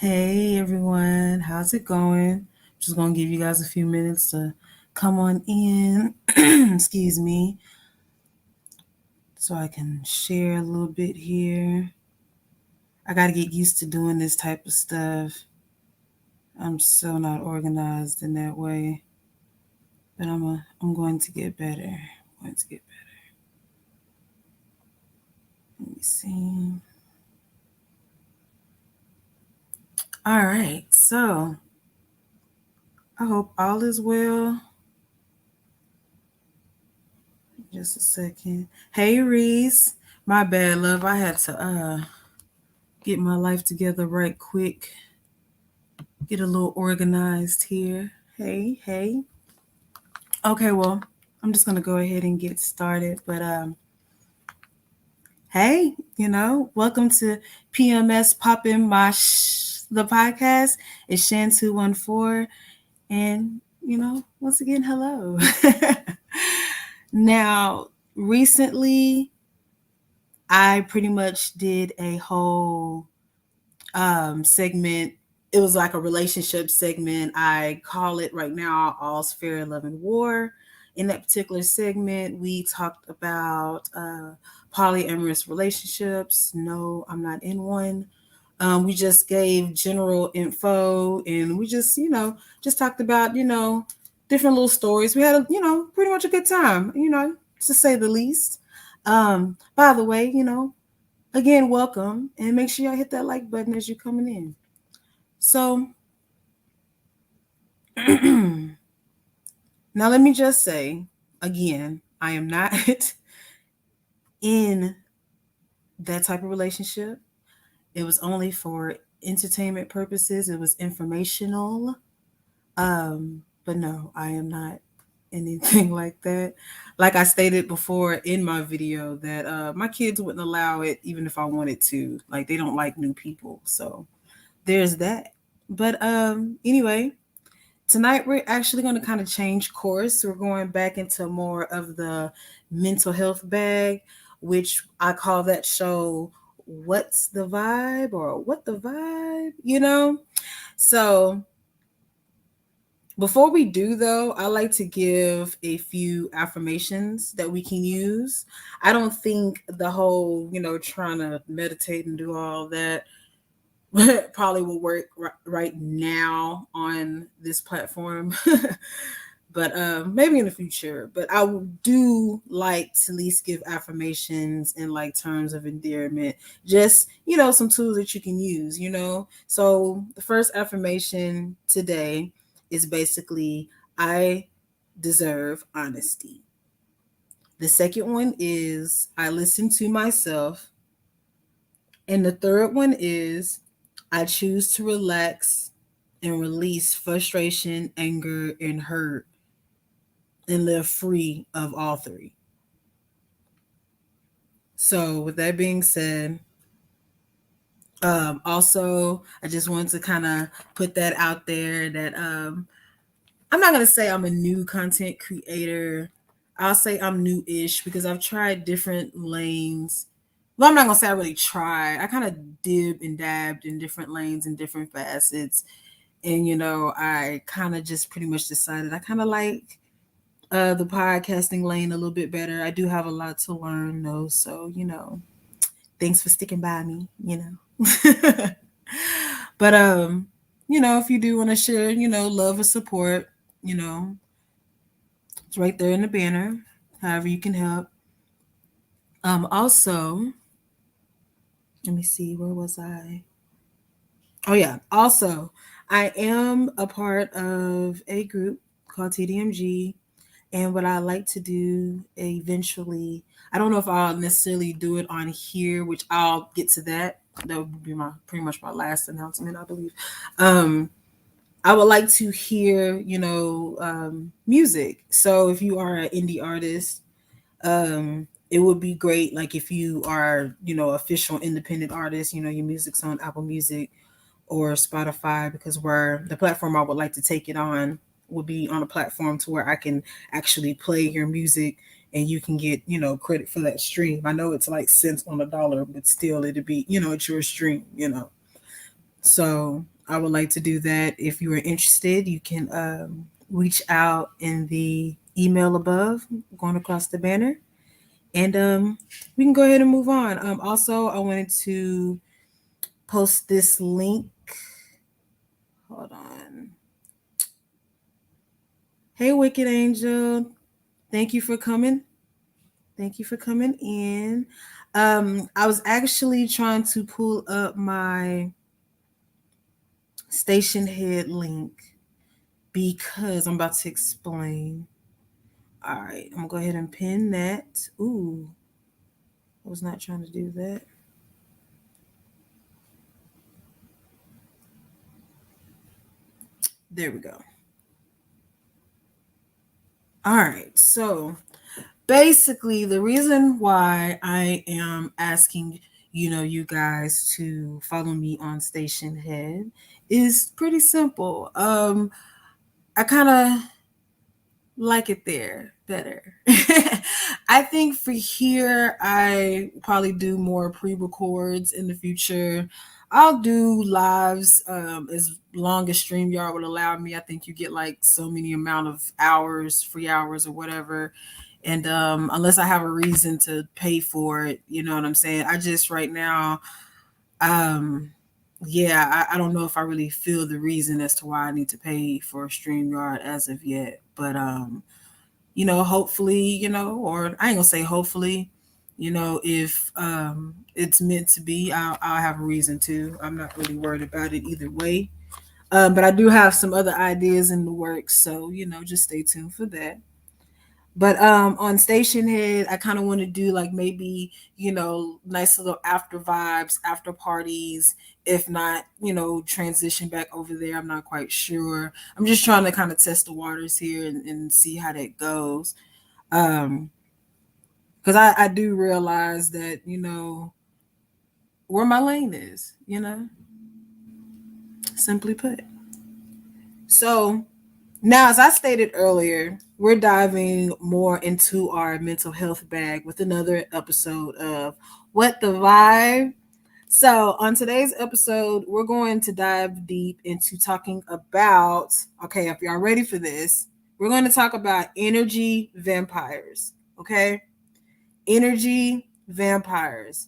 Hey everyone, how's it going? Just gonna give you guys a few minutes to come on in, excuse me, so I can share a little bit here. I gotta get used to doing this type of stuff. I'm so not organized in that way, but I'm going to get better. I'm going to get better. Let me see. All right, so I hope all is well. Just a second. Hey Reese, my bad love. I had to get my life together right quick. Get a little organized here. Hey. Okay, well, I'm just gonna go ahead and get started. But hey, welcome to P.M.S The podcast. It's Shan214, and once again, hello. Now, recently, I pretty much did a whole segment. It was like a relationship segment. I call it right now All's Fair, Love, and War. In that particular segment, we talked about polyamorous relationships. No, I'm not in one. We just gave general info, and we just talked about, different little stories. We had, pretty much a good time, to say the least. By the way, again, welcome, and make sure y'all hit that like button as you're coming in. So, now let me just say again, I am not in that type of relationship. It was only for entertainment purposes, it was informational. But no, I am not anything like that. Like I stated before in my video, that my kids wouldn't allow it even if I wanted to. Like, they don't like new people. So, there's that. But anyway, tonight we're actually going to kind of change course. We're going back into more of the mental health bag, which I call that show What's the Vibe, or What the Vibe. So before we do, though, I like to give a few affirmations that we can use. I don't think the whole, trying to meditate and do all that probably will work right now on this platform. But maybe in the future. But I do like to at least give affirmations in like terms of endearment, just some tools that you can use. So the first affirmation today is basically, I deserve honesty. The second one is, I listen to myself. And the third one is, I choose to relax and release frustration, anger, and hurt, and live free of all three. So, with that being said, also, I just wanted to kind of put that out there that I'm not going to say I'm a new content creator. I'll say I'm new-ish because I've tried different lanes. Well, I'm not going to say I really tried. I kind of dibbed and dabbed in different lanes and different facets. And, I kind of just pretty much decided I kind of like the podcasting lane a little bit better. I do have a lot to learn, though. So, thanks for sticking by me, But, if you do want to share, love or support, it's right there in the banner, however you can help. Also, let me see, where was I? Oh, yeah. Also, I am a part of a group called TDMG. And what I like to do eventually, I don't know if I'll necessarily do it on here, which I'll get to that. That would be pretty much my last announcement, I believe. I would like to hear, music. So if you are an indie artist, it would be great. Like, if you are, official independent artist, your music's on Apple Music or Spotify, because where the platform I would like to take it on will be on a platform to where I can actually play your music and you can get, credit for that stream. I know it's like cents on a dollar, but still it'd be, it's your stream. So I would like to do that. If you are interested, you can reach out in the email above, going across the banner, and we can go ahead and move on. Also, I wanted to post this link. Hold on. Hey, Wicked Angel. Thank you for coming. Thank you for coming in. I was actually trying to pull up my station head link because I'm about to explain. All right, I'm gonna go ahead and pin that. Ooh, I was not trying to do that. There we go. All right, so basically, the reason why I am asking, you guys to follow me on Station Head is pretty simple. I kind of like it there better. I think for here, I probably do more pre-records in the future. I'll do lives as long as StreamYard would allow me. I think you get like so many amount of hours, free hours or whatever. And unless I have a reason to pay for it, you know what I'm saying? I just right now, um, yeah, I don't know if I really feel the reason as to why I need to pay for StreamYard as of yet. But hopefully, or I ain't gonna say hopefully, if it's meant to be, I'll have a reason to. I'm not really worried about it either way. But I do have some other ideas in the works, so just stay tuned for that. But on Station Head, I kind of want to do like maybe, nice little after vibes, after parties. If not, transition back over there. I'm not quite sure. I'm just trying to kind of test the waters here and see how that goes. Because I do realize that, where my lane is, simply put. So now, as I stated earlier, we're diving more into our mental health bag with another episode of What the Vibe. So, on today's episode, we're going to dive deep into talking about, okay, if y'all ready for this, we're going to talk about energy vampires. Okay? Energy vampires.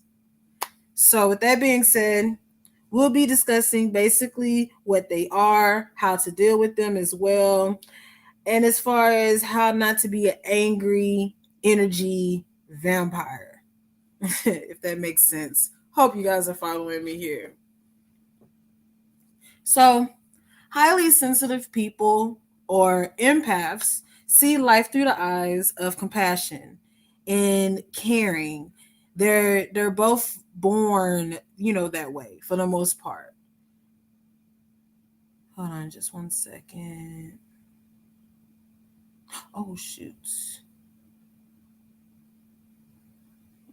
So, with that being said, we'll be discussing basically what they are, how to deal with them as well, and as far as how not to be an angry energy vampire, if that makes sense. Hope you guys are following me here. So, highly sensitive people or empaths see life through the eyes of compassion and caring. They're both born, that way for the most part. Hold on just 1 second. Oh shoot.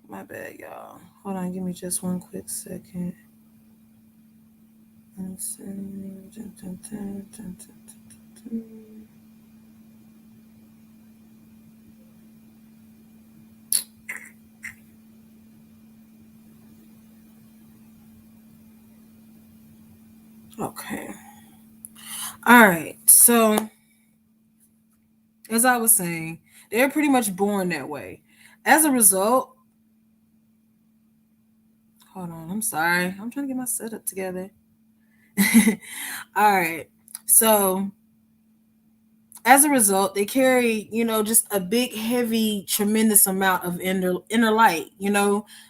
My bad, y'all. Hold on, give me just one quick second. Okay. All right. So, as I was saying, they're pretty much born that way. As a result, hold on, I'm sorry. I'm trying to get my setup together. All right. So, as a result, they carry, just a big, heavy, tremendous amount of inner light,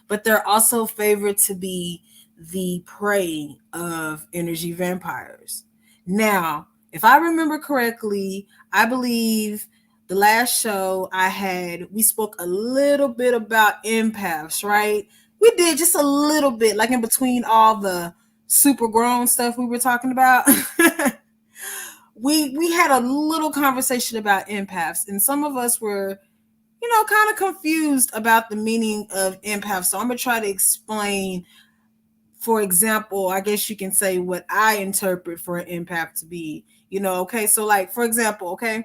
but they're also favored to be the prey of energy vampires. Now, if I remember correctly, I believe the last show we spoke a little bit about empaths, right? We did just a little bit, like in between all the super grown stuff we were talking about. we had a little conversation about empaths, and some of us were, kind of confused about the meaning of empaths. So I'm gonna try to explain, for example, I guess you can say what I interpret for an empath to be. Okay, so like for example, okay,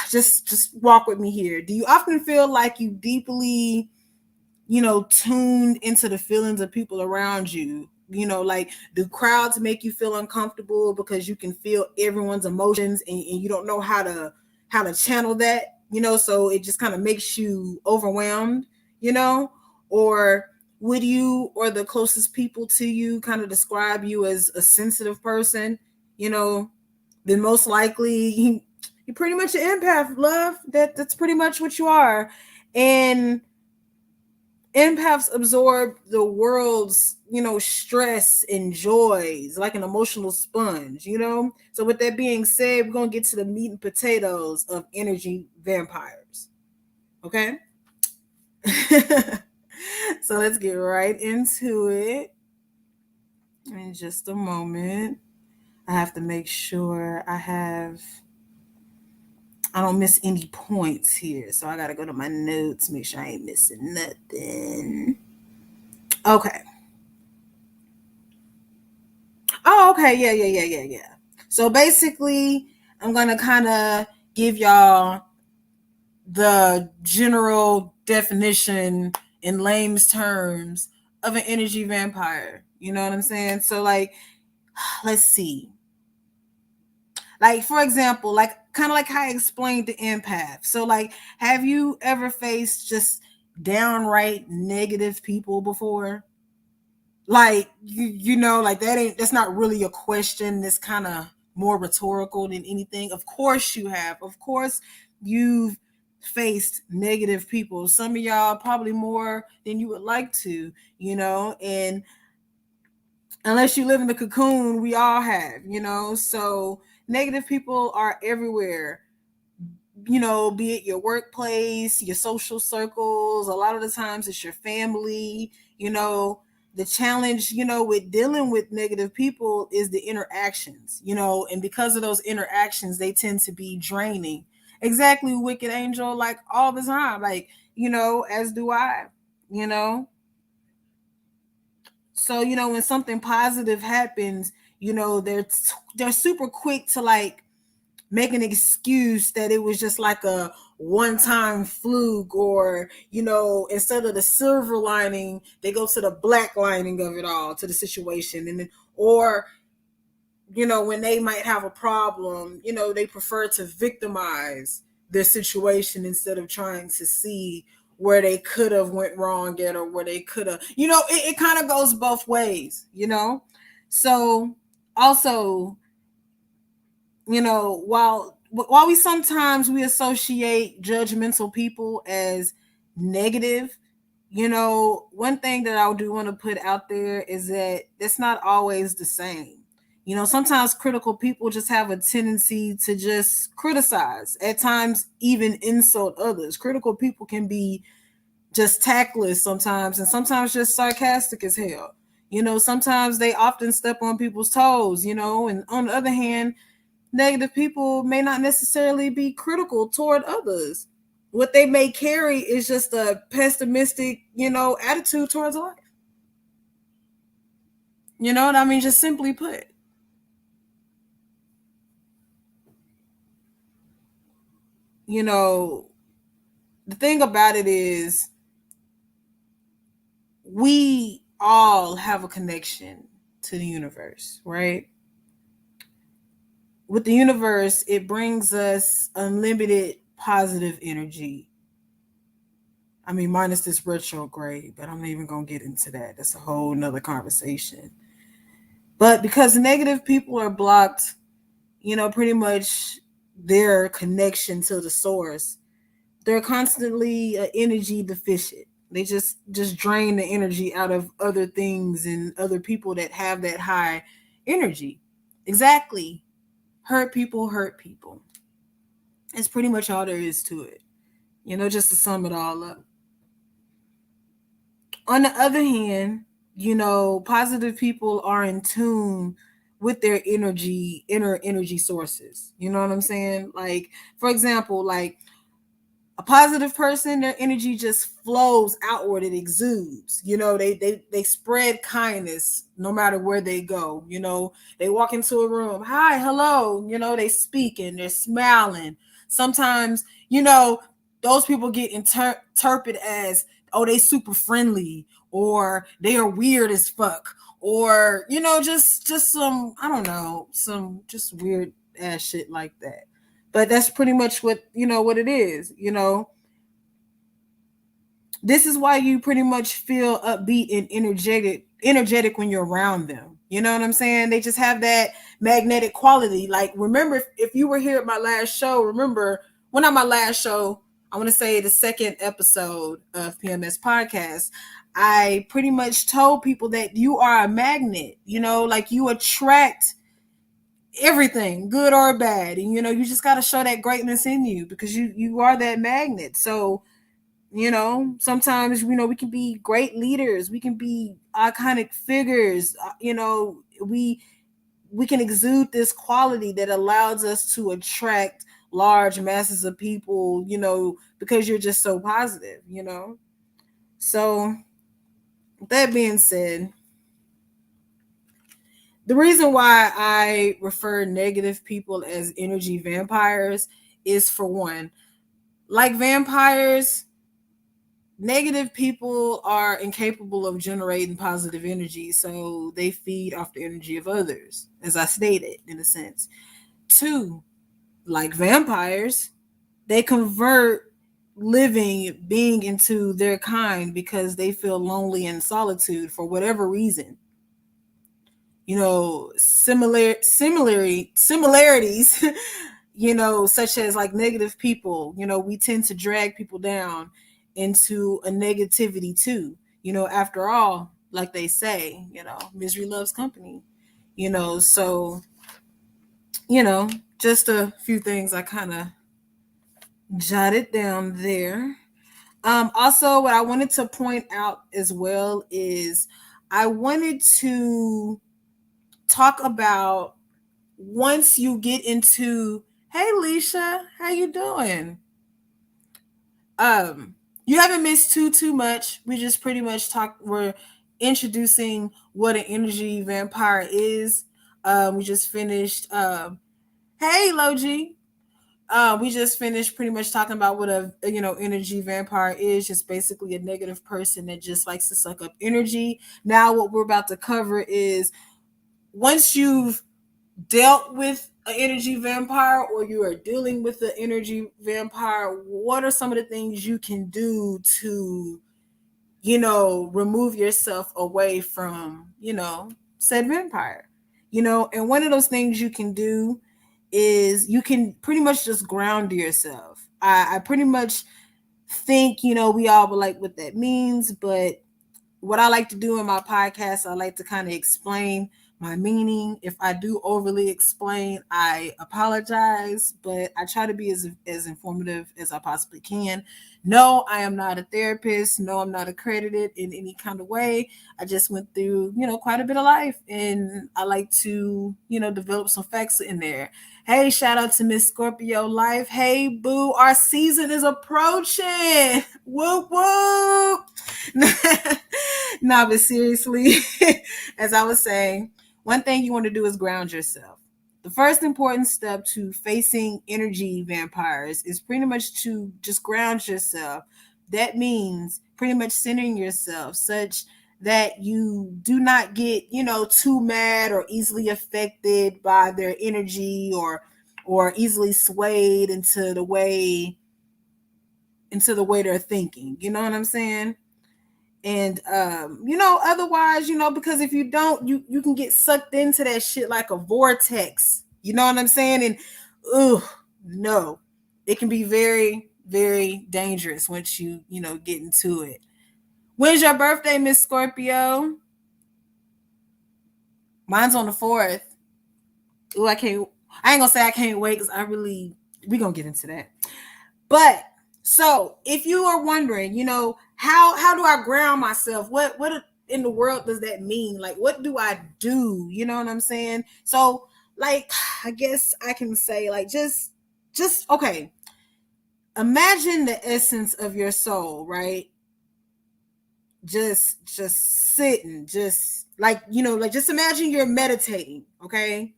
just walk with me here. Do you often feel like you deeply, tuned into the feelings of people around you Like, do crowds make you feel uncomfortable because you can feel everyone's emotions, and you don't know how to channel that, so it just kind of makes you overwhelmed, or would you or the closest people to you kind of describe you as a sensitive person, you know, then most likely you're pretty much an empath, love. That's pretty much what you are. And empaths absorb the world's, stress and joys like an emotional sponge. So with that being said, we're gonna get to the meat and potatoes of energy vampires. Okay. So let's get right into it in just a moment. I have to make sure I don't miss any points here. So I gotta go to my notes, make sure I ain't missing nothing. Okay. Oh, okay. Yeah. So basically, I'm gonna kind of give y'all the general definition in layman's terms of an energy vampire. You know what I'm saying? So, like, let's see. Like, for example, like kind of like how I explained the empath. So, like, have you ever faced just downright negative people before? Like, like that's not really a question. That's kind of more rhetorical than anything. Of course you have. Of course you've faced negative people. Some of y'all probably more than you would like to, and unless you live in the cocoon, we all have, so negative people are everywhere, be it your workplace, your social circles. A lot of the times it's your family. The challenge, with dealing with negative people is the interactions, and because of those interactions, they tend to be draining. Exactly, Wicked Angel, like all the time, like, as do I, you know. So, when something positive happens, they're super quick to like make an excuse that it was just like a one-time fluke, or instead of the silver lining, they go to the black lining of it all, to the situation. And then, or when they might have a problem, they prefer to victimize their situation instead of trying to see where they could have went wrong at, or where they could have, it kind of goes both ways. So also, while we associate judgmental people as negative, one thing that I do want to put out there is that that's not always the same. Sometimes critical people just have a tendency to just criticize, at times even insult others. Critical people can be just tactless sometimes, and sometimes just sarcastic as hell. Sometimes they often step on people's toes, and on the other hand, negative people may not necessarily be critical toward others. What they may carry is just a pessimistic, attitude towards life. You know what I mean? Just simply put. You know, the thing about it is we all have a connection to the universe, right? With the universe, it brings us unlimited positive energy. I mean, minus this retrograde, but I'm not even going to get into that. That's a whole nother conversation. But because negative people are blocked, pretty much their connection to the source, they're constantly energy deficient. They just drain the energy out of other things and other people that have that high energy. Exactly. Hurt people hurt people. It's pretty much all there is to it. Just to sum it all up. On the other hand, positive people are in tune with their inner energy sources. You know what I'm saying? Like, for example, like a positive person, their energy just flows outward. It exudes. They spread kindness no matter where they go. They walk into a room, hi, hello. They speaking, they're smiling. Sometimes, those people get interpreted as, oh, they super friendly, or they are weird as fuck, or just some, I don't know, some just weird ass shit like that. But that's pretty much what it is. This is why you pretty much feel upbeat and energetic when you're around them. You know what I'm saying? They just have that magnetic quality. Like, remember, if you were here at my last show, remember, well, not my last show, I want to say the second episode of P.M.S Podcast, I pretty much told people that you are a magnet. Like, you attract everything, good or bad, and you just got to show that greatness in you, because you are that magnet. So sometimes we can be great leaders, we can be iconic figures, we can exude this quality that allows us to attract large masses of people, because you're just so positive. So that being said, the reason why I refer negative people as energy vampires is, for one, like vampires, negative people are incapable of generating positive energy, so they feed off the energy of others, as I stated, in a sense. Two, like vampires, they convert living being into their kind because they feel lonely and solitude for whatever reason. Similarities such as like negative people, we tend to drag people down into a negativity too. After all, like they say, misery loves company. So just a few things I kind of jotted down there. Also, what I wanted to point out as well is I wanted to talk about, once you get into, hey Leisha, how you doing? You haven't missed too much. We just pretty much we're introducing what an energy vampire is. We just finished, hey Logi. We just finished pretty much talking about what a energy vampire is. Just basically a negative person that just likes to suck up energy. Now what we're about to cover is, once you've dealt with an energy vampire, or you are dealing with the energy vampire, what are some of the things you can do to remove yourself away from said vampire? And one of those things you can do is, you can pretty much just ground yourself. I pretty much think we all would like what that means, but what I like to do in my podcast, I like to kind of explain my meaning. If I do overly explain, I apologize, but I try to be as informative as I possibly can. No, I am not a therapist. No, I'm not accredited in any kind of way. I just went through, quite a bit of life, and I like to, develop some facts in there. Hey, shout out to Miss Scorpio Life. Hey, boo, our season is approaching. Whoop, whoop. Nah, but seriously, as I was saying, one thing you want to do is ground yourself. The first important step to facing energy vampires is pretty much to just ground yourself. That means pretty much centering yourself such that you do not get, too mad or easily affected by their energy, or easily swayed into the way they're thinking. You know what I'm saying? And otherwise, because if you don't, you can get sucked into that shit like a vortex. You know what I'm saying? And no, it can be very, very dangerous once you get into it. When's your birthday, Miss Scorpio? Mine's on the 4th. Ooh, I ain't gonna say I can't wait, because we gonna get into that. But so, if you are wondering, how do I ground myself? What in the world does that mean? Like, what do I do? You know what I'm saying? So, like, I guess I can say, like, just okay. Imagine the essence of your soul, right? Just sitting, just like, just imagine you're meditating, okay?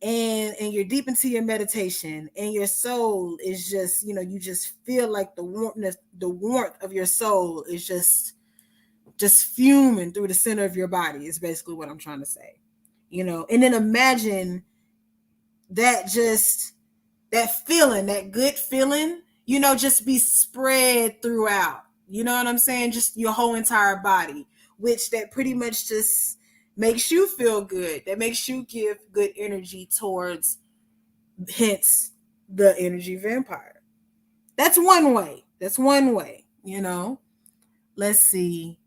And you're deep into your meditation, and your soul is just, you just feel like the warmth of your soul is just just fuming through the center of your body is basically what I'm trying to say. And then imagine that just that feeling, that good feeling, just be spread throughout. You know what I'm saying? Just your whole entire body, which that pretty much just makes you feel good. That makes you give good energy towards, hence the energy vampire. That's one way. Let's see.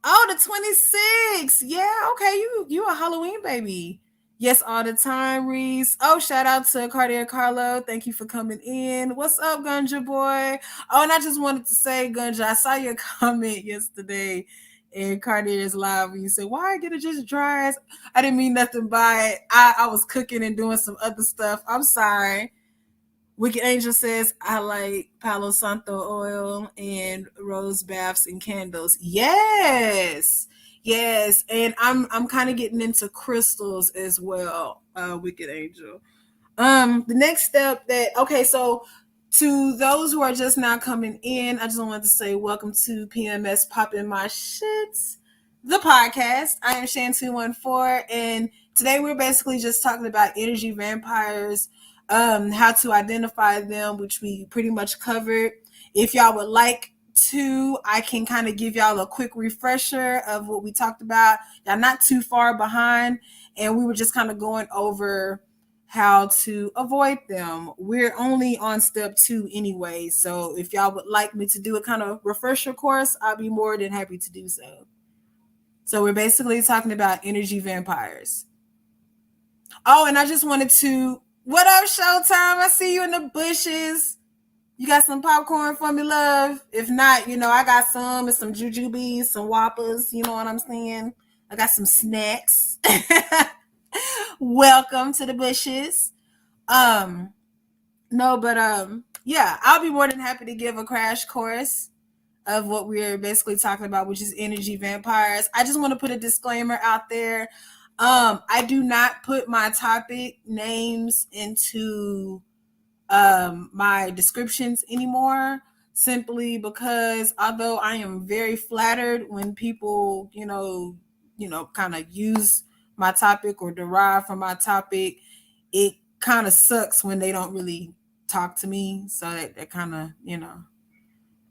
Oh, the 26th. Yeah, okay. You a Halloween baby. Yes, all the time, Reese. Oh, shout out to Cartier Carlo. Thank you for coming in. What's up, Gunja boy? Oh, and I just wanted to say, Gunja, I saw your comment yesterday in Cartier's live when you said, why get it just dry as I didn't mean nothing by it. I was cooking and doing some other stuff. I'm sorry. Wicked Angel says, I like Palo Santo oil and rose baths and candles. Yes. Yes. And I'm kind of getting into crystals as well, Wicked Angel. The next step so to those who are just now coming in, I just wanted to say welcome to P.M.S Popping My Shits, the podcast. I am Shan214, and today we're basically just talking about energy vampires, how to identify them, which we pretty much covered. If y'all would like to, I can kind of give y'all a quick refresher of what we talked about. Y'all not too far behind, and we were just kind of going over how to avoid them. We're only on step 2 anyway, so if y'all would like me to do a kind of refresher course, I'll be more than happy to do so. So we're basically talking about energy vampires. Oh, and I just wanted to, what up, Showtime? I see you in the bushes. You got some popcorn for me, love? If not, I got some and some jujubes, some whoppers, you know what I'm saying? I got some snacks. Welcome to the bushes. No, but yeah, I'll be more than happy to give a crash course of what we're basically talking about, which is energy vampires. I just want to put a disclaimer out there. I do not put my topic names into my descriptions anymore, simply because although I am very flattered when people, kind of use my topic or derive from my topic, it kind of sucks when they don't really talk to me. So that kind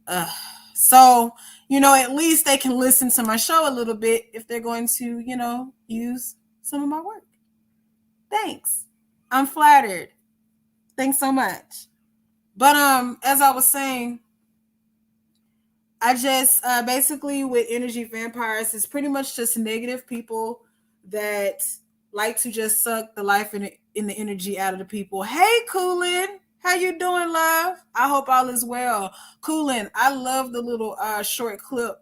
of, so, at least they can listen to my show a little bit if they're going to, use some of my work. Thanks. I'm flattered. Thanks so much. But as I was saying, I just basically with energy vampires, it's pretty much just negative people that like to just suck the life in the energy out of the people. Hey, Coolin, how you doing, love? I hope all is well. Coolin, I love the little short clip.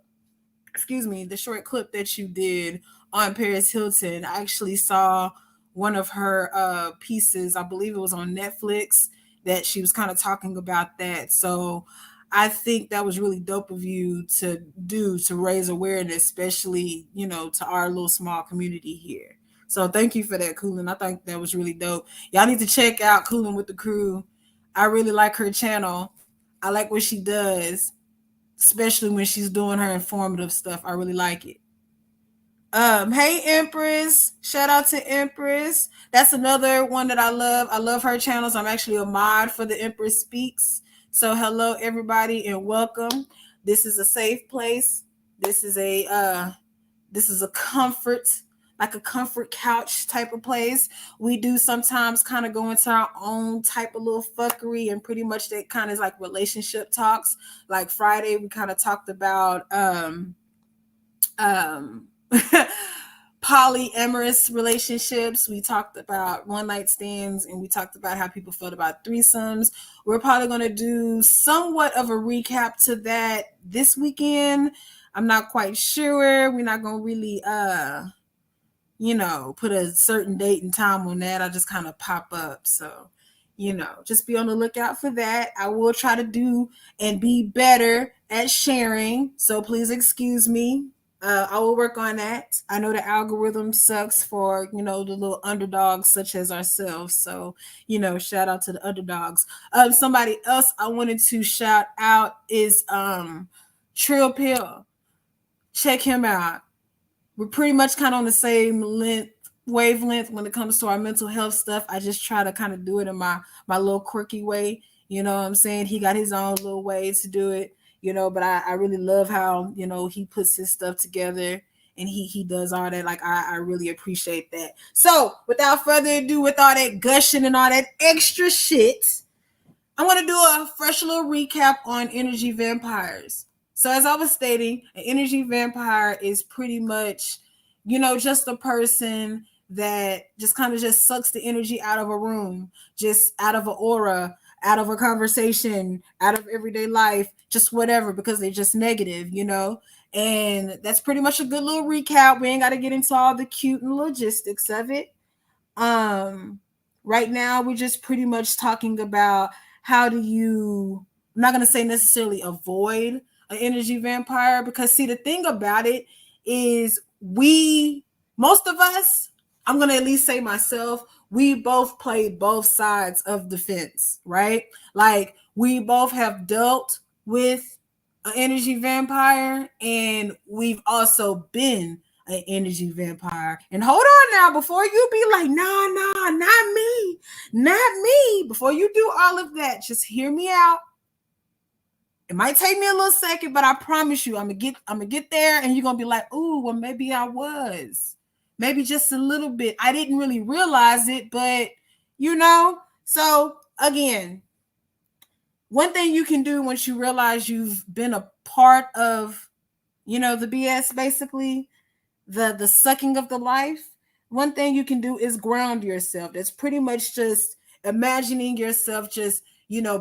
Excuse me, the short clip that you did on Paris Hilton. I actually saw one of her pieces. I believe it was on Netflix that she was kind of talking about that. So I think that was really dope of you to do to raise awareness, especially, to our little small community here. So thank you for that, Coolin. I think that was really dope. Y'all need to check out Coolin with the Crew. I really like her channel. I like what she does, especially when she's doing her informative stuff. I really like it. Hey Empress, shout out to Empress. That's another one that I love. I love her channels. I'm actually a mod for the Empress Speaks. So hello everybody and welcome. This is a safe place. This is a comfort, like a comfort couch type of place. We do sometimes kind of go into our own type of little fuckery, and pretty much that kind of is like relationship talks. Like Friday, we kind of talked about polyamorous relationships. We talked about one night stands, and we talked about how people felt about threesomes. We're probably going to do somewhat of a recap to that this weekend. I'm not quite sure. We're not going to really put a certain date and time on that. I just kind of pop up. So, just be on the lookout for that. I will try to do and be better at sharing. So please excuse me. I will work on that. I know the algorithm sucks for, the little underdogs such as ourselves. So, shout out to the underdogs. Somebody else I wanted to shout out is Trill Pill. check him out. We're pretty much kind of on the same wavelength when it comes to our mental health stuff. I just try to kind of do it in my little quirky way. You know what I'm saying? He got his own little way to do it, but I really love how, he puts his stuff together and he does all that. Like I really appreciate that. So without further ado, with all that gushing and all that extra shit, I want to do a fresh little recap on energy vampires. So as I was stating, an energy vampire is pretty much, just a person that just kind of just sucks the energy out of a room, just out of an aura, out of a conversation, out of everyday life, just whatever, because they're just negative, And that's pretty much a good little recap. We ain't got to get into all the cute and logistics of it. Right now we're just pretty much talking about how do you, I'm not going to say necessarily avoid an energy vampire, because see, the thing about it is most of us, I'm going to at least say myself, we both played both sides of the fence, right? Like we both have dealt with an energy vampire, and we've also been an energy vampire. And hold on now, before you be like, nah, not me. Before you do all of that, just hear me out. It might take me a little second, but I promise you, I'm gonna get there, and you're gonna be like, ooh, well, maybe I was. Maybe just a little bit. I didn't really realize it, but So again, one thing you can do once you realize you've been a part of, the BS, basically, the sucking of the life, one thing you can do is ground yourself. That's pretty much just imagining yourself just,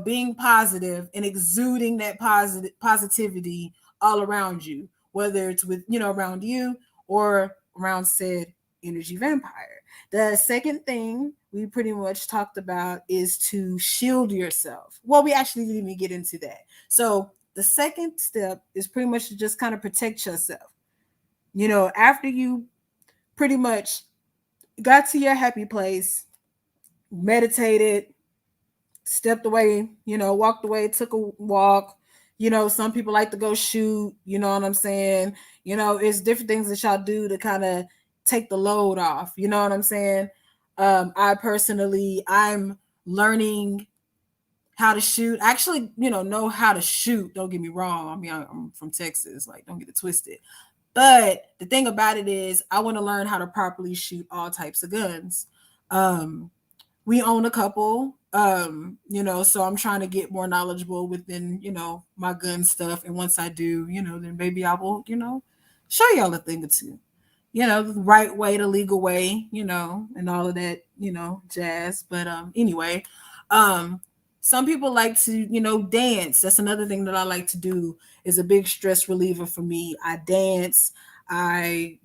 being positive and exuding that positivity all around you, whether it's with, around you or around said energy vampire. The second thing we pretty much talked about is to shield yourself. Well, we actually didn't even get into that. So the second step is pretty much to just kind of protect yourself. After you pretty much got to your happy place, meditated, stepped away, walked away, took a walk. Some people like to go shoot, you know what I'm saying? It's different things that y'all do to kind of take the load off, you know what I'm saying? I'm learning how to shoot. I actually, know how to shoot. Don't get me wrong. I mean, I'm from Texas, like, don't get it twisted. But the thing about it is I want to learn how to properly shoot all types of guns. We own a couple, so I'm trying to get more knowledgeable within, my gun stuff. And once I do, then maybe I will, show y'all a thing or two, the right way, the legal way, and all of that, jazz. But anyway, some people like to, dance. That's another thing that I like to do, is a big stress reliever for me. I dance. I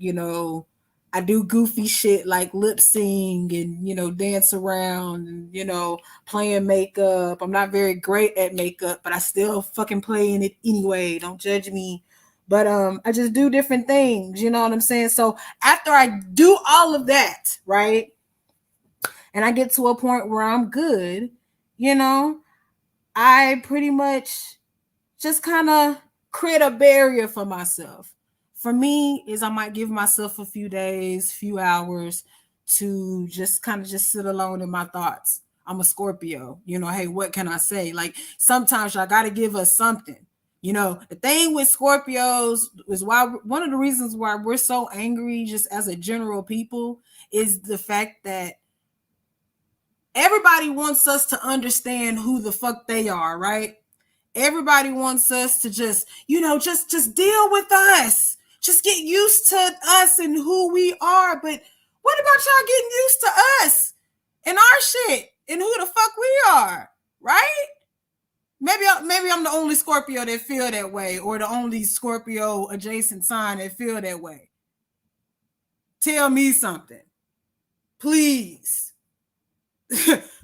do goofy shit like lip sing and, dance around and, playing makeup. I'm not very great at makeup, but I still fucking play in it anyway. Don't judge me. But I just do different things, you know what I'm saying? So after I do all of that, right, and I get to a point where I'm good, I pretty much just kind of create a barrier for myself. For me, is I might give myself a few days, few hours to just kind of just sit alone in my thoughts. I'm a Scorpio, hey, what can I say? Like sometimes I got to give us something. The thing with Scorpios is why one of the reasons why we're so angry just as a general people is the fact that everybody wants us to understand who the fuck they are, right? Everybody wants us to just, just deal with us. Just get used to us and who we are. But what about y'all getting used to us and our shit and who the fuck we are, right? Maybe I'm the only Scorpio that feel that way, or the only Scorpio adjacent sign that feel that way. Tell me something, please.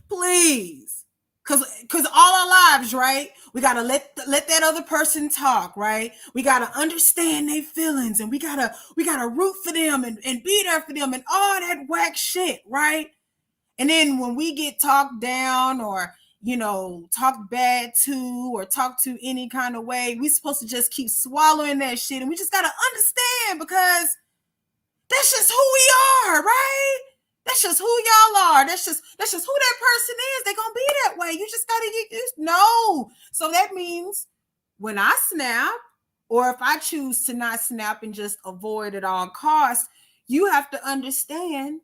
Please. Cause all our lives, right? We gotta let that other person talk, right? We gotta understand their feelings, and we gotta root for them and be there for them and all that whack shit, right? And then when we get talked down, or talk bad to or talk to any kind of way. We supposed to just keep swallowing that shit. And we just gotta understand, because that's just who we are, right? That's just who y'all are. That's just who that person is. They're gonna be that way. You just gotta get used. No. So that means when I snap, or if I choose to not snap and just avoid at all costs, you have to understand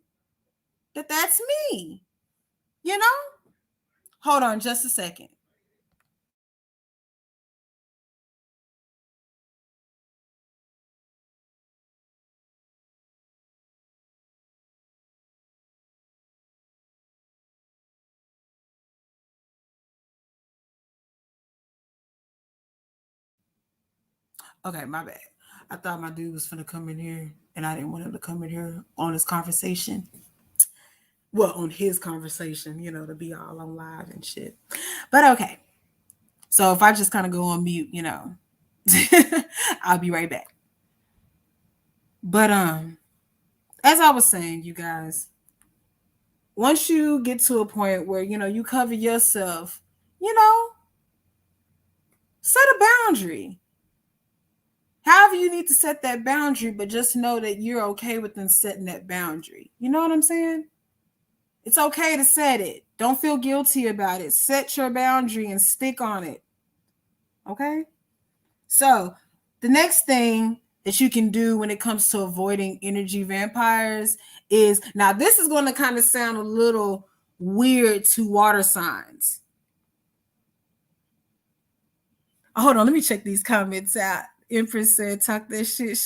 that that's me. You know? Hold on just a second. Okay, my bad. I thought my dude was finna come in here, and I didn't want him to come in here on his conversation. Well, on his conversation, to be all on live and shit. But okay. So if I just kind of go on mute, I'll be right back. But as I was saying, you guys, once you get to a point where you cover yourself, you know, set a boundary. However, you need to set that boundary, but just know that you're okay with them setting that boundary. You know what I'm saying? It's okay to set it. Don't feel guilty about it. Set your boundary and stick on it. Okay? So, the next thing that you can do when it comes to avoiding energy vampires is, now this is going to kind of sound a little weird to water signs. Hold on, let me check these comments out. Empress said, talk that shit.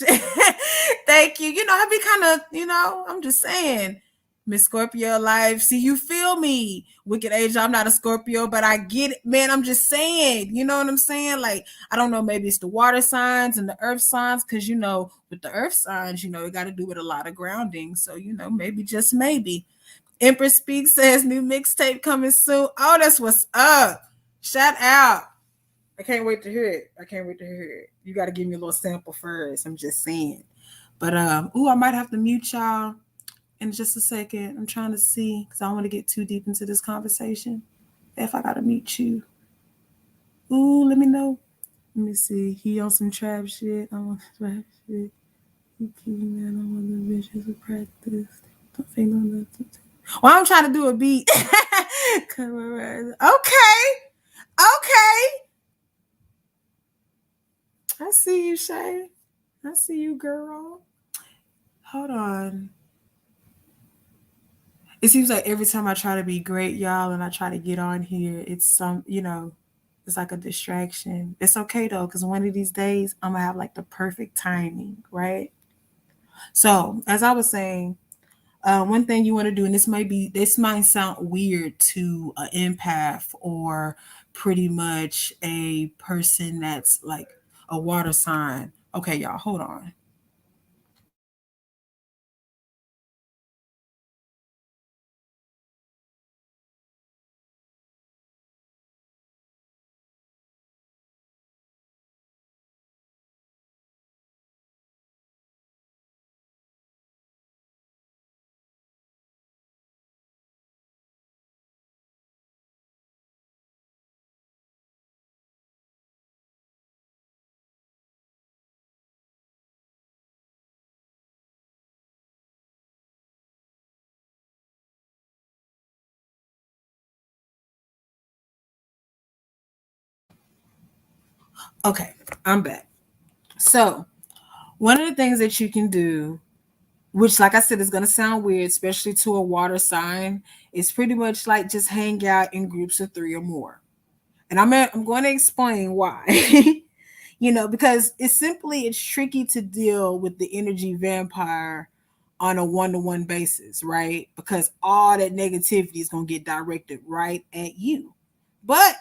Thank you. I be kind of, I'm just saying, Miss Scorpio life. See, you feel me? Wicked Angel, I'm not a Scorpio, but I get it. Man, I'm just saying, you know what I'm saying? Like, I don't know, maybe it's the water signs and the earth signs, because, with the earth signs, it got to do with a lot of grounding. So, maybe, just maybe. Empress Speaks says, new mixtape coming soon. Oh, that's what's up. Shout out. I can't wait to hear it. You got to give me a little sample first. I'm just saying. But I might have to mute y'all in just a second. I'm trying to see, because I don't want to get too deep into this conversation. If I gotta mute you, let me know. Let me see. He on some trap shit. I'm on trap shit. He keeping that on the bitches of practice. Don't say no nothing. Well, I'm trying to do a beat. Okay. I see you, Shay. I see you, girl. Hold on. It seems like every time I try to be great, y'all, and I try to get on here, it's it's like a distraction. It's okay though, because one of these days I'm gonna have like the perfect timing, right? So, as I was saying, one thing you want to do, and this might sound weird to an empath or pretty much a person that's like a water sign. Okay, y'all, hold on. Okay, I'm back. So, one of the things that you can do, which, like I said, is going to sound weird, especially to a water sign, is pretty much like just hang out in groups of 3 or more. And I'm going to explain why. Because it's tricky to deal with the energy vampire on a one-to-one basis, right? Because all that negativity is going to get directed right at you. But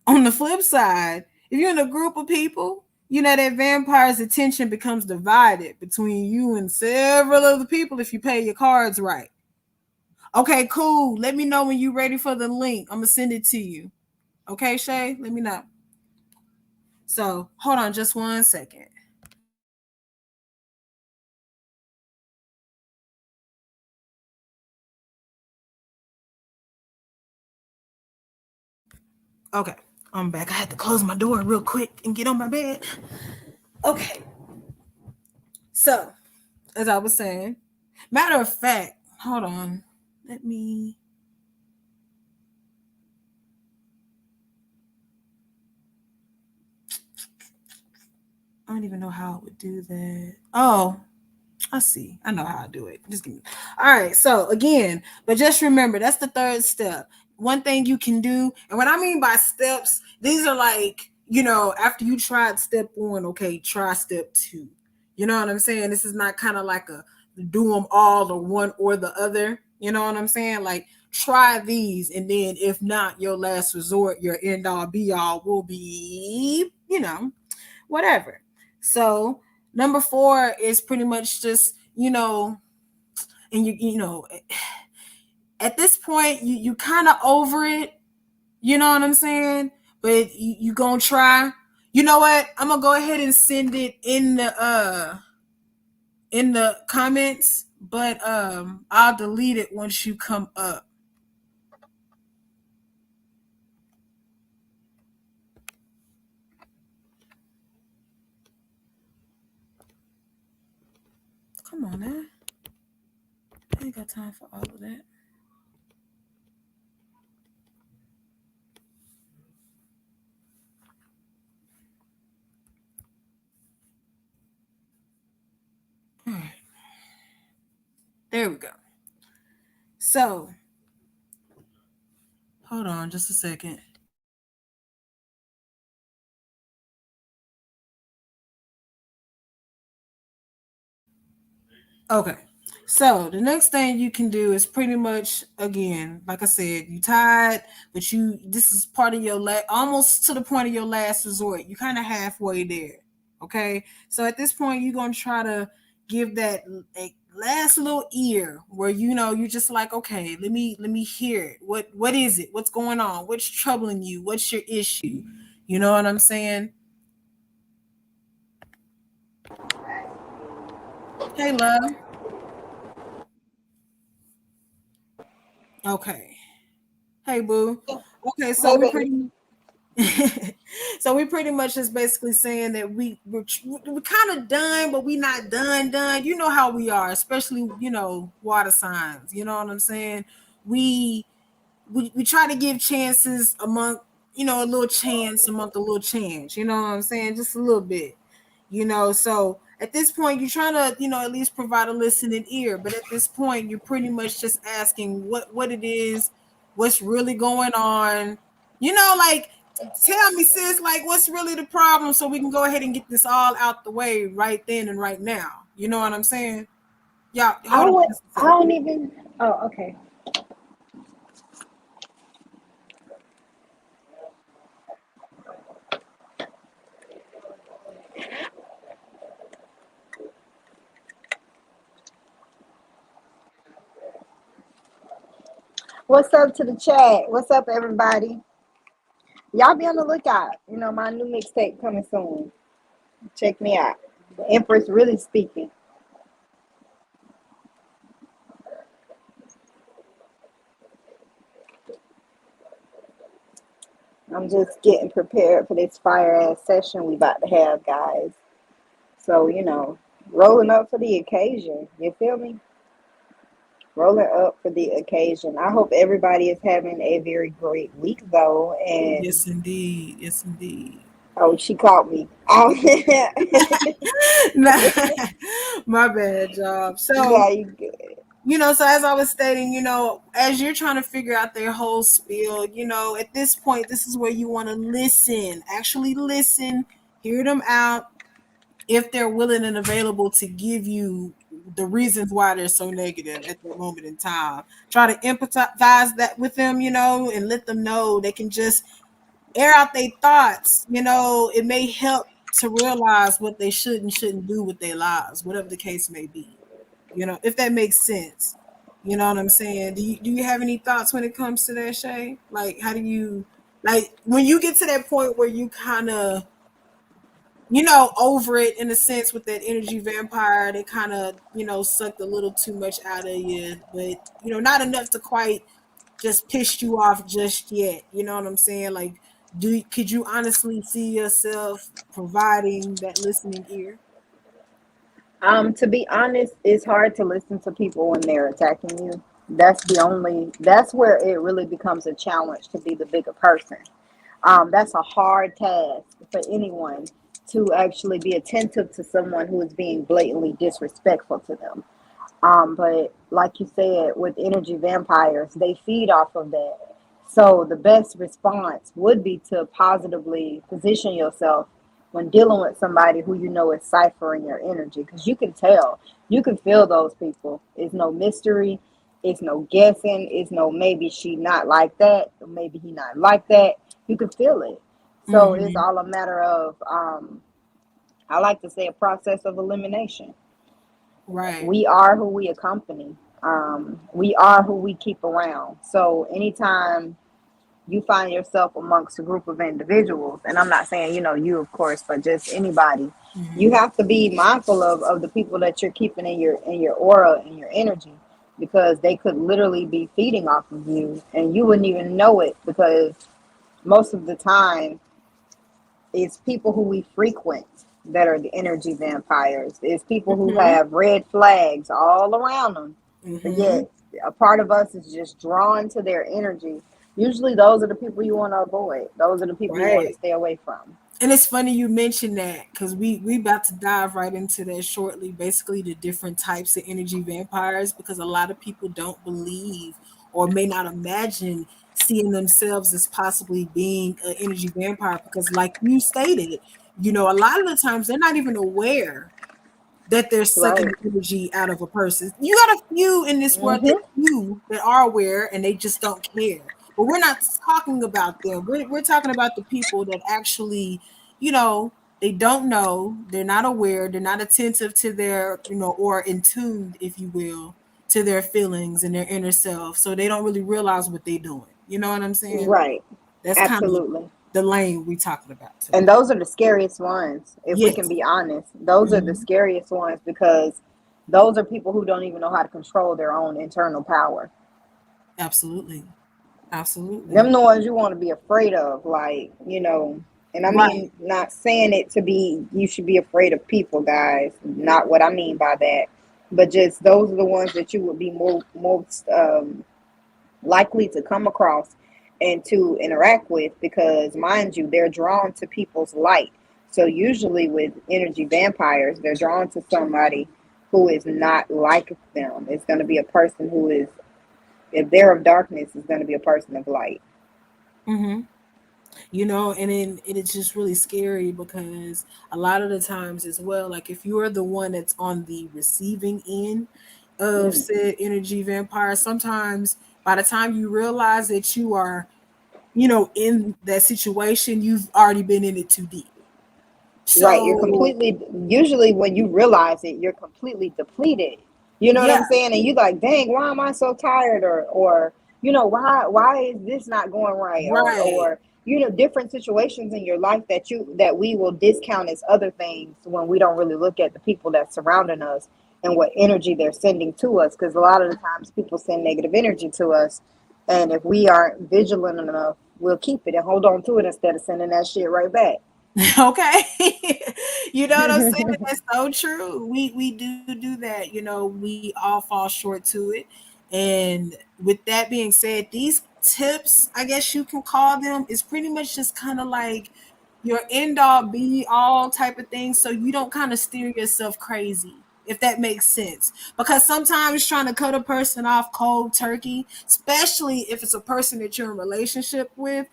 on the flip side, if you're in a group of people, that vampire's attention becomes divided between you and several other people if you pay your cards right. Okay, cool. Let me know when you're ready for the link. I'm going to send it to you. Okay, Shay? Let me know. So hold on just one second. Okay, I'm back. I had to close my door real quick and get on my bed. Okay, so as I was saying, matter of fact, hold on. Let me. I don't even know how I would do that. Oh, I see. I know how to do it. Just give me. All right. So again, but just remember that's the third step. One thing you can do, and what I mean by steps, these are like, after you tried step one, okay, try step two. You know what I'm saying? This is not kind of like a do them all or one or the other. You know what I'm saying? Like try these, and then if not, your last resort, your end all be all will be, whatever. So number four is pretty much just, and at this point you kind of over it, you know what I'm saying? But you gonna try. You know what? I'm gonna go ahead and send it in the comments, but I'll delete it once you come up. Come on, man. I ain't got time for all of that. All right. There we go. So hold on just a second. Okay. So the next thing you can do is pretty much again, like I said, you tired, but this is part of your almost to the point of your last resort. You kind of halfway there. Okay. So at this point, you're gonna try to give that a last little ear where you're just like, okay, let me hear it. What is it? What's going on? What's troubling you? What's your issue? You know what I'm saying? Hey, love. Okay. Hey, boo. Okay, so Hey, we baby. pretty so we pretty much just basically saying that we're kind of done, but we not done. You know how we are, especially water signs. You know what I'm saying? We we try to give chances among a little chance among a little chance. You know what I'm saying? Just a little bit. So at this point you're trying to at least provide a listening ear, but at this point you're pretty much just asking what it is, what's really going on, like tell me, sis, like what's really the problem so we can go ahead and get this all out the way right then and right now. You know what I'm saying? Y'all I hold on would. just a I second. don't even. Oh, okay. What's up to the chat? What's up, everybody? Y'all be on the lookout. My new mixtape coming soon. Check me out. The Empress really speaking. I'm just getting prepared for this fire ass session we about to have, guys. So rolling up for the occasion. You feel me? Rolling up for the occasion. I hope everybody is having a very great week, though. And Yes indeed, yes indeed. oh, she caught me. Nah, my bad, job. Yeah, So, you good. so as I was stating, as you're trying to figure out their whole spiel, at this point, this is where you want to listen, actually listen, hear them out if they're willing and available to give you the reasons why they're so negative at that moment in time. Try to empathize that with them, and let them know they can just air out their thoughts. It may help to realize what they should and shouldn't do with their lives, whatever the case may be. If that makes sense. You know what I'm saying? Do you have any thoughts when it comes to that, Shay? Like, how do you like when you get to that point where you kind of over it in a sense with that energy vampire, they kind of sucked a little too much out of you, but not enough to quite just pissed you off just yet. You know what I'm saying? Like, Could you honestly see yourself providing that listening ear? To be honest, it's hard to listen to people when they're attacking you. That's where it really becomes a challenge to be the bigger person. That's a hard task for anyone to actually be attentive to someone who is being blatantly disrespectful to them. But like you said, with energy vampires, they feed off of that. So the best response would be to positively position yourself when dealing with somebody who you know is ciphering your energy, because you can tell, you can feel those people. It's no mystery, it's no guessing, it's no maybe she not like that, or maybe he not like that. You can feel it. So it's Mm-hmm. all a matter of, I like to say, a process of elimination. Right. We are who we accompany. We are who we keep around. So anytime you find yourself amongst a group of individuals, and I'm not saying, you, of course, but just anybody, you Mm-hmm. have to be mindful of the people that you're keeping in your aura and your energy, because they could literally be feeding off of you and you wouldn't even know it, because most of the time it's people who we frequent that are the energy vampires. It's people who Mm-hmm. have red flags all around them, but Mm-hmm. yet a part of us is just drawn to their energy. Usually, those are the people you want to avoid. Those are the people you want to Right. stay away from. And it's funny you mentioned that because we about to dive right into that shortly. Basically, the different types of energy vampires, because a lot of people don't believe or may not imagine seeing themselves as possibly being an energy vampire. Because, like you stated, a lot of the times they're not even aware that they're sucking Right. the energy out of a person. You got a few in this world Mm-hmm. that are aware and they just don't care. But we're not talking about them. We're talking about the people that actually, you know, they don't know, they're not aware, they're not attentive to their, or in tuned, if you will, to their feelings and their inner self. So they don't really realize what they're doing. You know what I'm saying? Right. That's kind of Absolutely. the lane we're talking about today. And those are the scariest ones, if we can Yes. be honest. Those are the Mhm. scariest ones, because those are people who don't even know how to control their own internal power. Absolutely. Them Absolutely. the ones you want to be afraid of, like, and I Right. mean, not saying it to be you should be afraid of people, guys, not what I mean by that, but just those are the ones that you would be most likely to come across and to interact with, because mind you, they're drawn to people's light. So usually with energy vampires, they're drawn to somebody who is not like them. It's going to be a person who is, if they're of darkness, it's going to be a person of light. hmm and then it is just really scary because a lot of the times as well, like if you're the one that's on the receiving end of Mm. said energy vampire, sometimes by the time you realize that you are, in that situation, you've already been in it too deep. Right, you're So completely, usually when you realize it, you're completely depleted. You know what yeah, I'm saying? And you like, dang, why am I so tired? Or why is this not going right? right. Or different situations in your life that we will discount as other things when we don't really look at the people that's surrounding us and what energy they're sending to us. Because a lot of the times people send negative energy to us, and if we aren't vigilant enough, we'll keep it and hold on to it instead of sending that shit right back. Okay. You know what I'm saying? That's so true. We do that. We all fall short to it. And with that being said, these tips, I guess you can call them, is pretty much just kind of like your end all be all type of thing. So you don't kind of steer yourself crazy, if that makes sense. Because sometimes trying to cut a person off cold turkey, especially if it's a person that you're in a relationship with,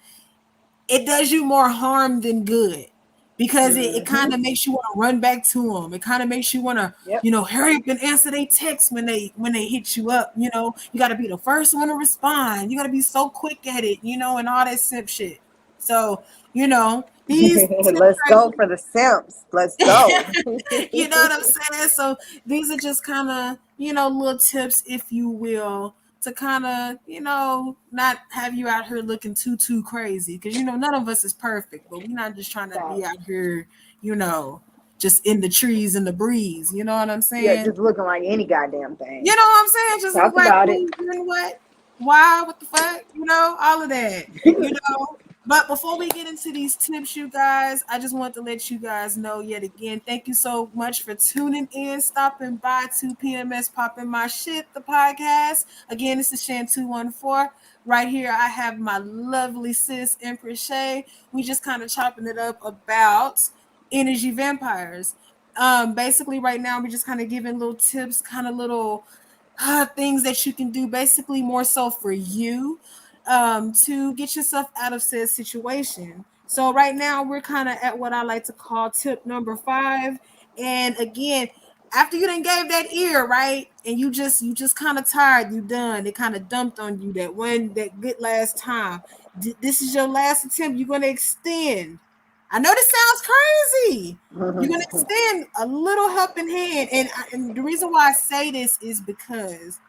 it does you more harm than good, because it kind Hmm. of makes you want to run back to them. It kind of makes you want to, Yep. hurry up and answer their text when they hit you up. You got to be the first one to respond. You got to be so quick at it, and all that simp shit. So, these tips Let's right go for the simps. Let's go. here, you know what I'm saying? So these are just kind of, little tips, if you will, to kind of, not have you out here looking too crazy. Because, none of us is perfect, but we're not just trying to be out Facts. here, you know, just in the trees and the breeze. You know what I'm Yeah, saying? just looking like any goddamn thing. You know what I'm saying? Just look Talk like about it. who, doing what, why, what the fuck, all of that, you know? But before we get into these tips, you guys, I just want to let you guys know yet again, thank you so much for tuning in, stopping by to PMS Popping My Shit, the podcast. Again, this is Shan214. Right here, I have my lovely sis, Empress Shay. We just kind of chopping it up about energy vampires. Basically, right now, we're just kind of giving little tips, kind of little things that you can do, basically more so for you to get yourself out of said situation. So right now we're kind of at what I like to call tip number 5. And again, after you done gave that ear, right, and you just kind of tired, you done. It kind of dumped on you that good last time. This is your last attempt. You're gonna extend. I know this sounds crazy. You're gonna extend a little helping hand, and the reason why I say this is because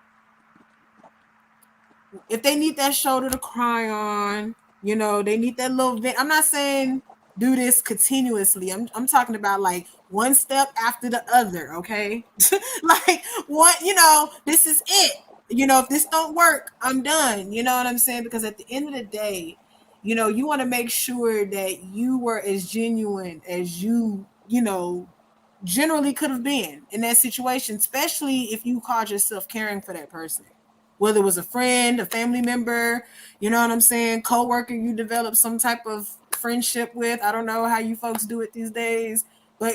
if they need that shoulder to cry on, they need that little vent. I'm not saying do this continuously. I'm talking about like one step after the other, okay? Like what, this is it. If this don't work, I'm done. You know what I'm saying? Because at the end of the day, you want to make sure that you were as genuine as you generally could have been in that situation, especially if you called yourself caring for that person, whether it was a friend, a family member, you know what I'm saying, co-worker you develop some type of friendship with. I don't know how you folks do it these days, but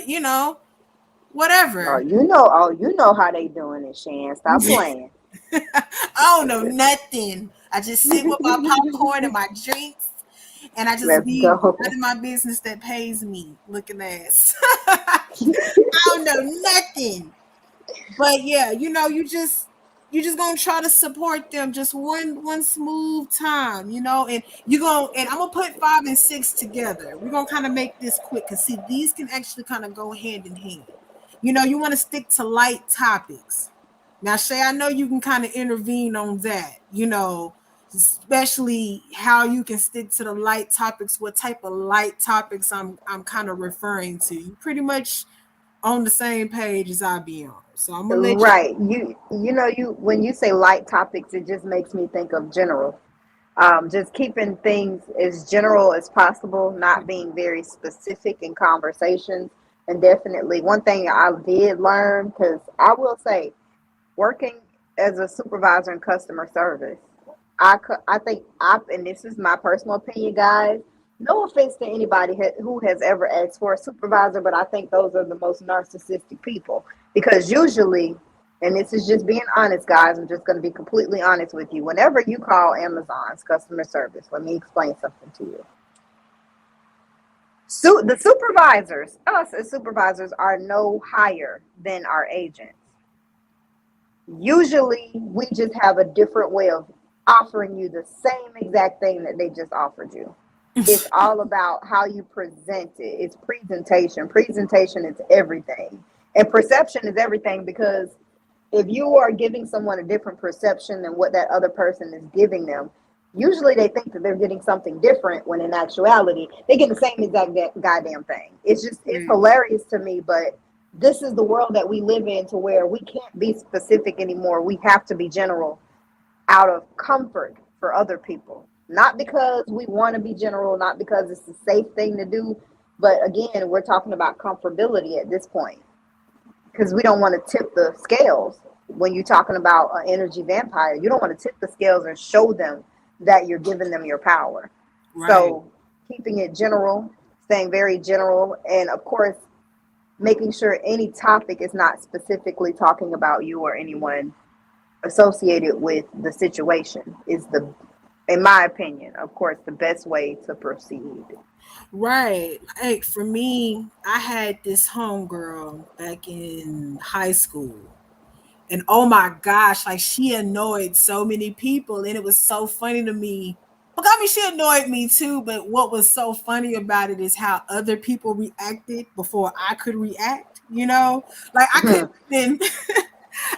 whatever. You know how they doing it, Shan. Stop playing. I don't know nothing. I just sit with my popcorn and my drinks, and I just Let's be go. running my business that pays me, looking ass. I don't know nothing. But yeah, you just gonna try to support them just one smooth time, and I'm gonna put 5 and 6 together. We're gonna kind of make this quick because see, these can actually kind of go hand in hand. You want to stick to light topics. Now, Shay, I know you can kind of intervene on that, especially how you can stick to the light topics, what type of light topics I'm kind of referring to. You pretty much on the same page as I be on. So I'm gonna let you. Right. You when you say light topics, it just makes me think of general. Just keeping things as general as possible, not being very specific in conversations. And definitely one thing I did learn, because I will say, working as a supervisor in customer service, I think and this is my personal opinion, guys. No offense to anybody who has ever asked for a supervisor, but I think those are the most narcissistic people because usually, and this is just being honest, guys. I'm just going to be completely honest with you. Whenever you call Amazon's customer service, let me explain something to you. So the supervisors, us as supervisors, are no higher than our agents. Usually, we just have a different way of offering you the same exact thing that they just offered you. It's all about how you present it. It's presentation. Presentation is everything. And perception is everything because if you are giving someone a different perception than what that other person is giving them, usually they think that they're getting something different when in actuality they get the same exact goddamn thing. It's Mm, hilarious to me, but this is the world that we live in to where we can't be specific anymore. We have to be general out of comfort for other people. Not because we want to be general, not because it's a safe thing to do, but again, we're talking about comfortability at this point because we don't want to tip the scales. When you're talking about an energy vampire, you don't want to tip the scales and show them that you're giving them your power. right. So, keeping it general, staying very general, and of course, making sure any topic is not specifically talking about you or anyone associated with the situation is in my opinion, of course, the best way to proceed. Right. Like for me, I had this homegirl back in high school. And oh my gosh, like she annoyed so many people. And it was so funny to me. Well, I mean, she annoyed me too. But what was so funny about it is how other people reacted before I could react. Like I couldn't even,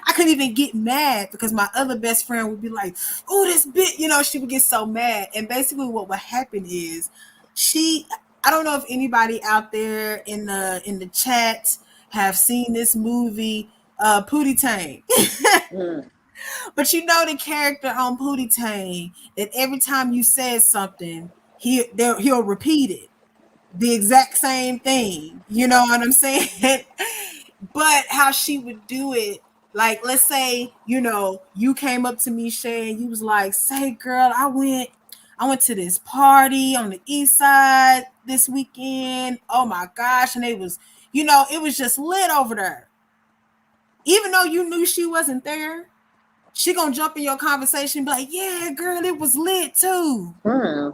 I couldn't even get mad because my other best friend would be like, "Oh, this bit," she would get so mad. And basically, what would happen is she. I don't know if anybody out there in the chat have seen this movie, Pootie Tang. Mm. But you know the character on Pootie Tang that every time you said something, he'll repeat it, the exact same thing. You know what I'm saying? But how she would do it, like let's say, you came up to me, Shay, and you was like, "Say, girl, I went to this party on the east side this weekend. Oh my gosh, and it was just lit over there." Even though you knew she wasn't there, she gonna jump in your conversation and be like, "Yeah, girl, it was lit too. Hmm.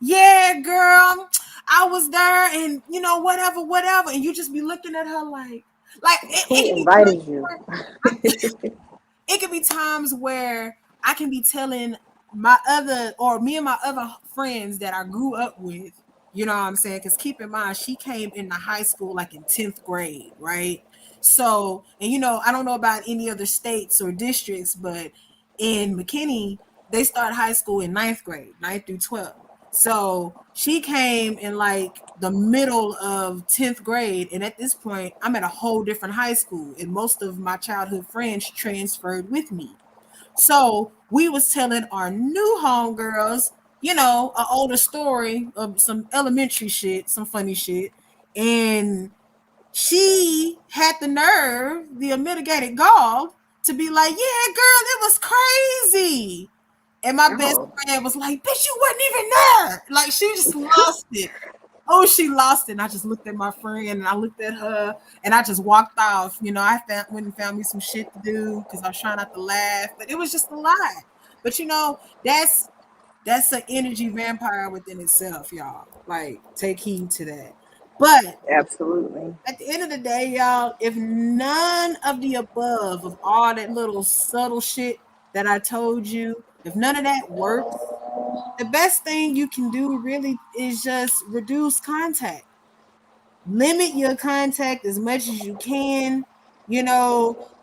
Yeah, girl, I was there, and whatever, whatever." And you just be looking at her like it Who can be times invited you? where it could be times where I can be telling my other, or me and my other friends that I grew up with, you know what I'm saying? Because keep in mind, she came into high school like in 10th grade, right? So, and I don't know about any other states or districts, but in McKinney, they start high school in ninth grade, 9th through 12th. So she came in like the middle of 10th grade. And at this point, I'm at a whole different high school. And most of my childhood friends transferred with me. So we was telling our new homegirls, an older story of some elementary shit, some funny shit. And she had the nerve, the unmitigated gall, to be like, "Yeah, girl, it was crazy." And my best Oh, friend was like, "Bitch, you wasn't even there." Like, she just lost it. Oh, she lost it. And I just looked at my friend and I looked at her and I just walked off. Went and found me some shit to do because I was trying not to laugh, but it was just a lie. But that's an energy vampire within itself, y'all. Like, take heed to that. But absolutely. at the end of the day, y'all, if none of the above, of all that little subtle shit that I told you, if none of that works, the best thing you can do really is just reduce contact. Limit your contact as much as you can.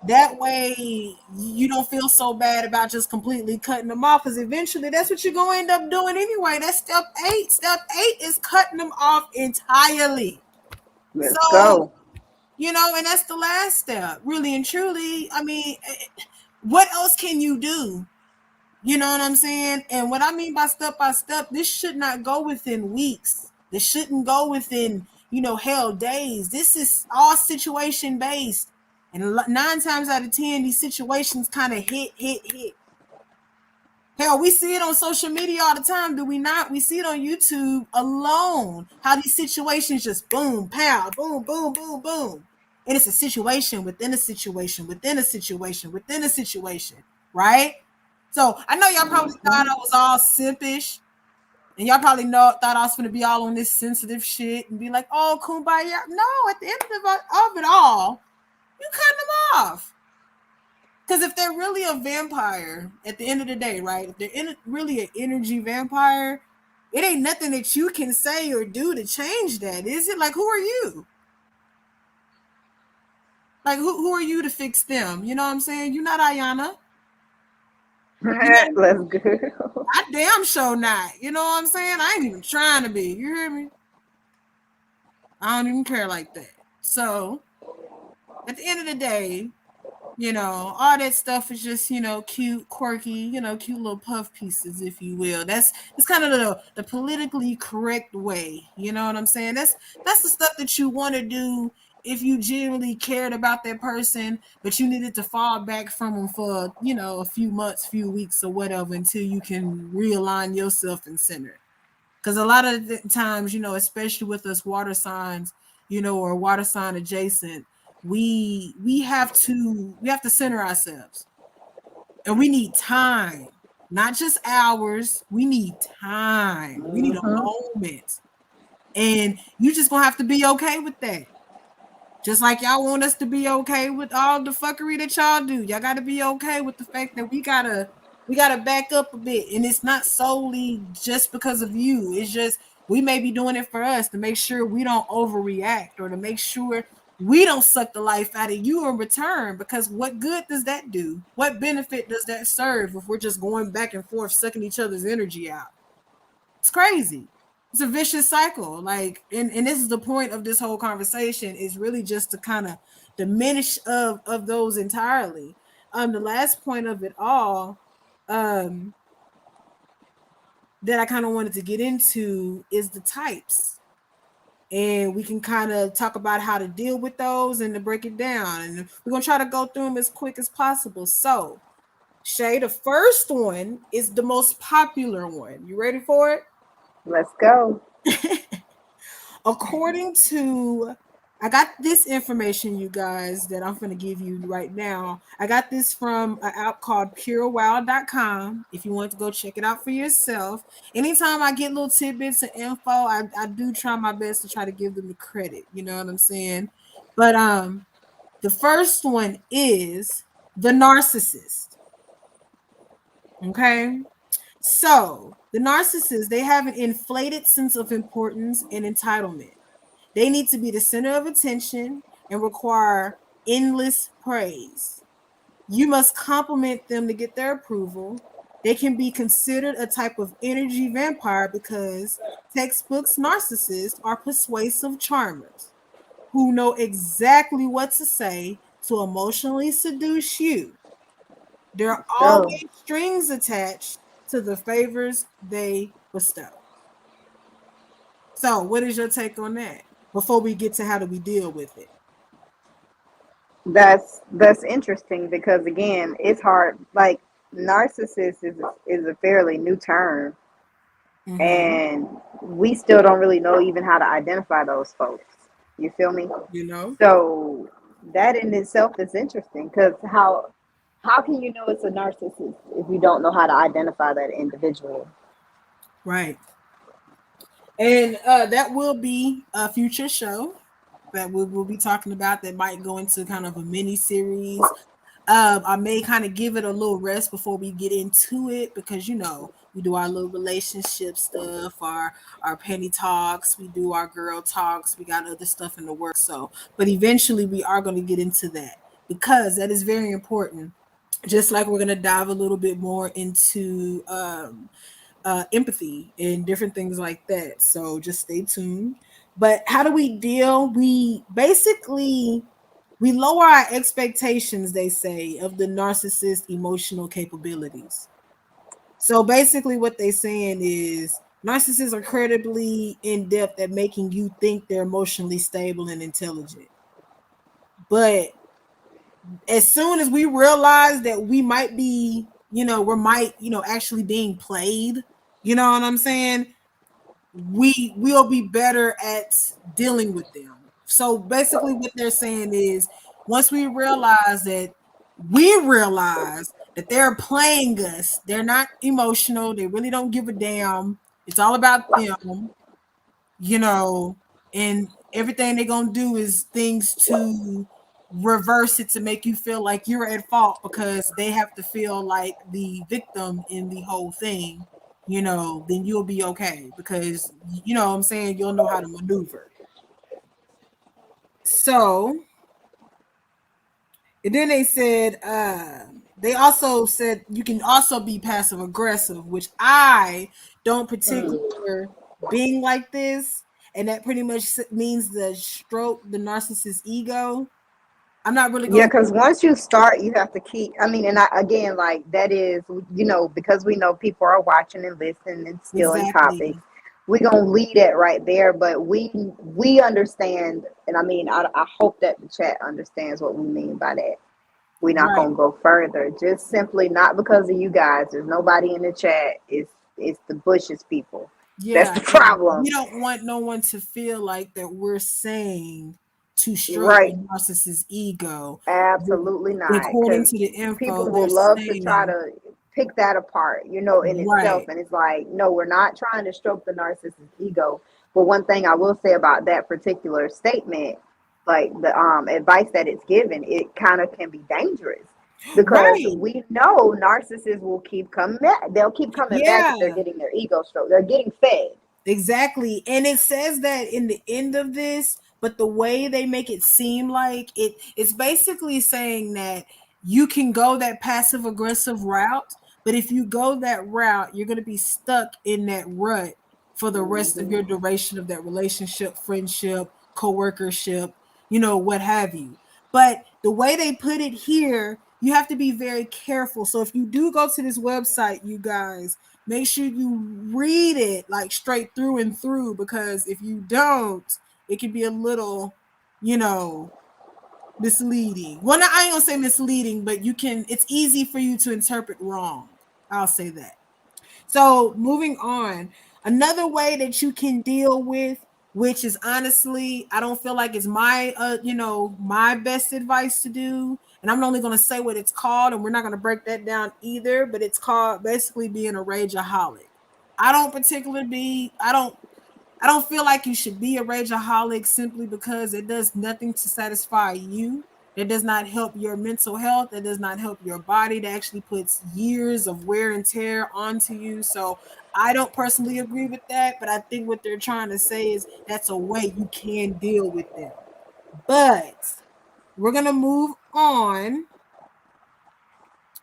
That way you don't feel so bad about just completely cutting them off, because eventually that's what you're going to end up doing anyway. That's step 8. Step 8 is cutting them off entirely. Let's So, go. and that's the last step, really and truly. I mean, what else can you do? You know what I'm saying? And what I mean by step, this should not go within weeks. This shouldn't go within, hell, days. This is all situation based. And 9 times out of 10, these situations kind of hit. Hell, we see it on social media all the time, do we not? We see it on YouTube alone. How these situations just boom, pow, boom, boom, boom, boom. And it's a situation within a situation within a situation within a situation, right? So I know y'all probably thought Hmm. I was all simpish, and y'all probably thought I was gonna be all on this sensitive shit and be like, "Oh, kumbaya." No, at the end of it all, you cut them off. Because if they're really a vampire, at the end of the day, right? If they're really an energy vampire, it ain't nothing that you can say or do to change that, is it? Like, who are you? Like, who are you to fix them? You know what I'm saying? You're not Ayana. You know, Let's go. I damn sure not. You know what I'm saying? I ain't even trying to be. You hear me? I don't even care like that. So, at the end of the day, all that stuff is just, cute, quirky, cute little puff pieces, if you will. That's kind of the politically correct way. You know what I'm saying? That's the stuff that you want to do if you genuinely cared about that person, but you needed to fall back from them for, a few months, few weeks, or whatever, until you can realign yourself and center. Because a lot of the times, especially with us water signs, or water sign adjacent, we have to center ourselves, and we need time, not just hours. We need time. We need a Hmm. moment, and you just gonna have to be okay with that. Just like y'all want us to be okay with all the fuckery that y'all do. Y'all gotta be okay with the fact that we gotta back up a bit. And it's not solely just because of you. It's just we may be doing it for us to make sure we don't overreact, or to make sure we don't suck the life out of you in return. Because what good does that do? What benefit does that serve if we're just going back and forth sucking each other's energy out? It's crazy. It's a vicious cycle. Like, and this is the point of this whole conversation, is really just to kind of diminish of those entirely. The last point of it all, um, that I kind of wanted to get into is the types. And we can kind of talk about how to deal with those and to break it down. And we're going to try to go through them as quick as possible. So, Shay, the first one is the most popular one. You ready for Let's go. it? According to, I got this information, you guys, that I'm going to give you right now. I got this from an app called purewow.com. If you want to go check it out for yourself. Anytime I get little tidbits of info, I do try my best to try to give them the credit. You know what I'm saying? But the first one is the narcissist. Okay. So the narcissists, they have an inflated sense of importance and entitlement. They need to be the center of attention and require endless praise. You must compliment them to get their approval. They can be considered a type of energy vampire because textbooks narcissists are persuasive charmers who know exactly what to say to emotionally seduce you. There are Let's go. always strings attached to the favors they bestow. So, what is your take on that? Before we get to how do we deal with it? That's interesting because again, it's hard. Like narcissist is a fairly new term, Mm-hmm. and we still don't really know even how to identify those folks. You feel me? You know, So that in itself is interesting because how can you know it's a narcissist if you don't know how to identify that individual? right? And that will be a future show that we will be talking about. That might go into kind of a mini series. I may kind of give it a little rest before we get into it because we do our little relationship stuff, our penny talks, we do our girl talks, we got other stuff in the works. So, but eventually we are going to get into that because that is very important. Just like we're going to dive a little bit more into empathy and different things like that. So just stay tuned. But how do we deal? We basically we lower our expectations, they say, of the narcissist emotional capabilities. So basically what they're saying is narcissists are incredibly in depth at making you think they're emotionally stable and intelligent. But as soon as we realize that we might be, actually being played, you know what I'm saying? We will be better at dealing with them. So basically, what they're saying is once we realize that they're playing us, they're not emotional, they really don't give a damn. It's all about them, you know, and everything they're gonna do is things to reverse it to make you feel like you're at fault because they have to feel like the victim in the whole thing, then you'll be okay because what I'm saying, you'll know how to maneuver. So, and then they also said you can also be passive aggressive, which I don't Mm. particular being like this, and that pretty much means the stroke the narcissist's ego. I'm not really Yeah, going because once you start, you have to keep. I mean, and again, like that is, because we know people are watching and listening and stealing topics. exactly We're gonna lead it right there, but we understand, and I mean, I hope that the chat understands what we mean by that. We're not right. gonna go further, just simply not because of you guys. There's nobody in the chat. It's the Bush's people. That's Yeah, the yeah. We problem, don't want no one to feel like that we're saying to stroke right? the narcissist's ego. Absolutely not, According because to the info, people they're will love to try saying to pick that apart, in itself. right. And it's like, no, we're not trying to stroke the narcissist's ego. But one thing I will say about that particular statement, like the advice that it's given, it kind of can be dangerous because Right. we know narcissists will keep coming back. They'll keep coming back if they're Yeah. getting their ego stroked. They're getting fed. Exactly. And it says that in the end of this, but the way they make it seem like it's basically saying that you can go that passive aggressive route, but if you go that route, you're going to be stuck in that rut for the rest of your Hmm. duration of that relationship, friendship, co-workership, what have you. But the way they put it here, you have to be very careful. So if you do go to this website, you guys, make sure you read it like straight through and through, because if you don't, it can be a little, you know, misleading. Well, I ain't gonna say misleading, but you can. It's easy for you to interpret wrong. I'll say that. So moving on, another way that you can deal with, which is honestly, I don't feel like it's my, my best advice to do. And I'm only going to say what it's called, and we're not going to break that down either. But it's called basically being a rage-a-holic. I don't particularly be. I don't feel like you should be a rageaholic simply because it does nothing to satisfy you. It does not help your mental health. It does not help your body. That actually puts years of wear and tear onto you. So I don't personally agree with that, but I think what they're trying to say is that's a way you can deal with them. But we're going to move on.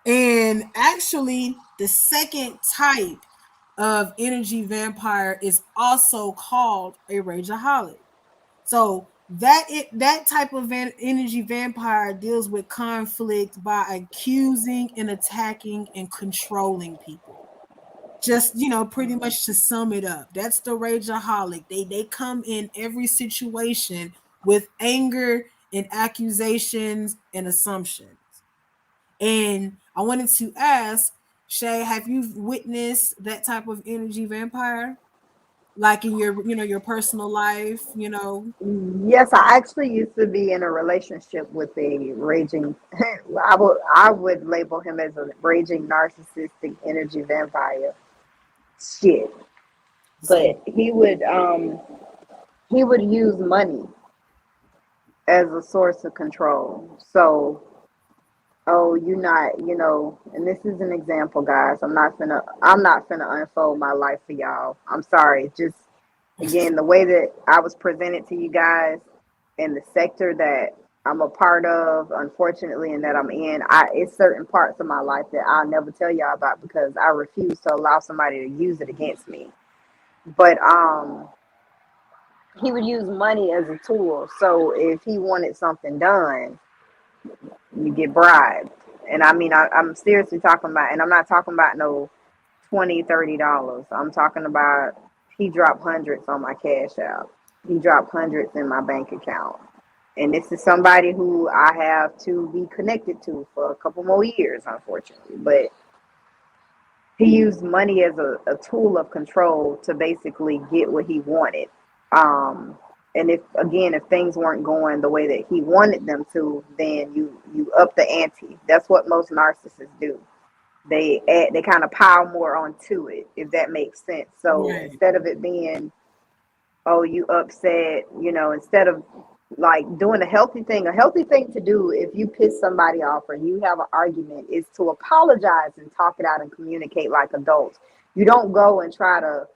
And actually, the second type of energy vampire is also called a rageaholic. So that type of energy vampire deals with conflict by accusing and attacking and controlling people. Just, pretty much to sum it up, that's the rageaholic. They come in every situation with anger and accusations and assumptions. And I wanted to ask Shay, have you witnessed that type of energy vampire, like in your, your personal life? Yes, I actually used to be in a relationship with a raging. I would label him as a raging narcissistic energy vampire. Shit, Same. but he would use money as a source of control. So, oh, you not, and this is an example, guys. I'm not finna unfold my life for y'all. I'm sorry. Just again, the way that I was presented to you guys in the sector that I'm a part of, unfortunately, and that I'm in, it's certain parts of my life that I'll never tell y'all about because I refuse to allow somebody to use it against me. But he would use money as a tool. So if he wanted something done, you get bribed. And I mean, I'm seriously talking about, and I'm not talking about no 20, $30. I'm talking about he dropped hundreds on my cash out. He dropped hundreds in my bank account. And this is somebody who I have to be connected to for a couple more years, unfortunately. But he used money as a tool of control to basically get what he wanted. And if things weren't going the way that he wanted them to, then you up the ante. That's what most narcissists do. They kind of pile more onto it, if that makes sense. So Right. instead of it being, oh, you upset, instead of like doing a healthy thing to do if you piss somebody off or you have an argument is to apologize and talk it out and communicate like adults. You don't go and try to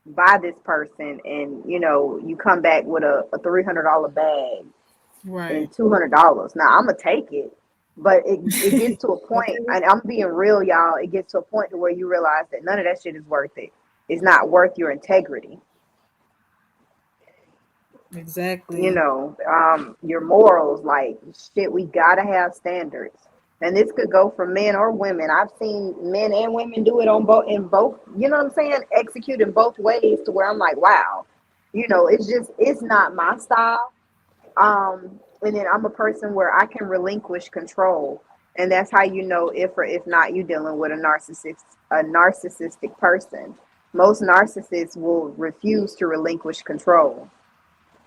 buy this person and you come back with a $300 bag Right. and $200. Now I'm gonna take it, but it gets to a point, Okay. and I'm being real, y'all. It gets to a point to where you realize that none of that shit is worth it. It's not worth your integrity, Exactly. your morals. Like shit, we gotta have standards, and this could go for men or women. I've seen men and women do it on both in both. You know what I'm saying? Execute in both ways to where I'm like, wow. It's not my style. And then I'm a person where I can relinquish control, and that's how you know if or if not you dealing with a narcissistic person. Most narcissists will refuse to relinquish control.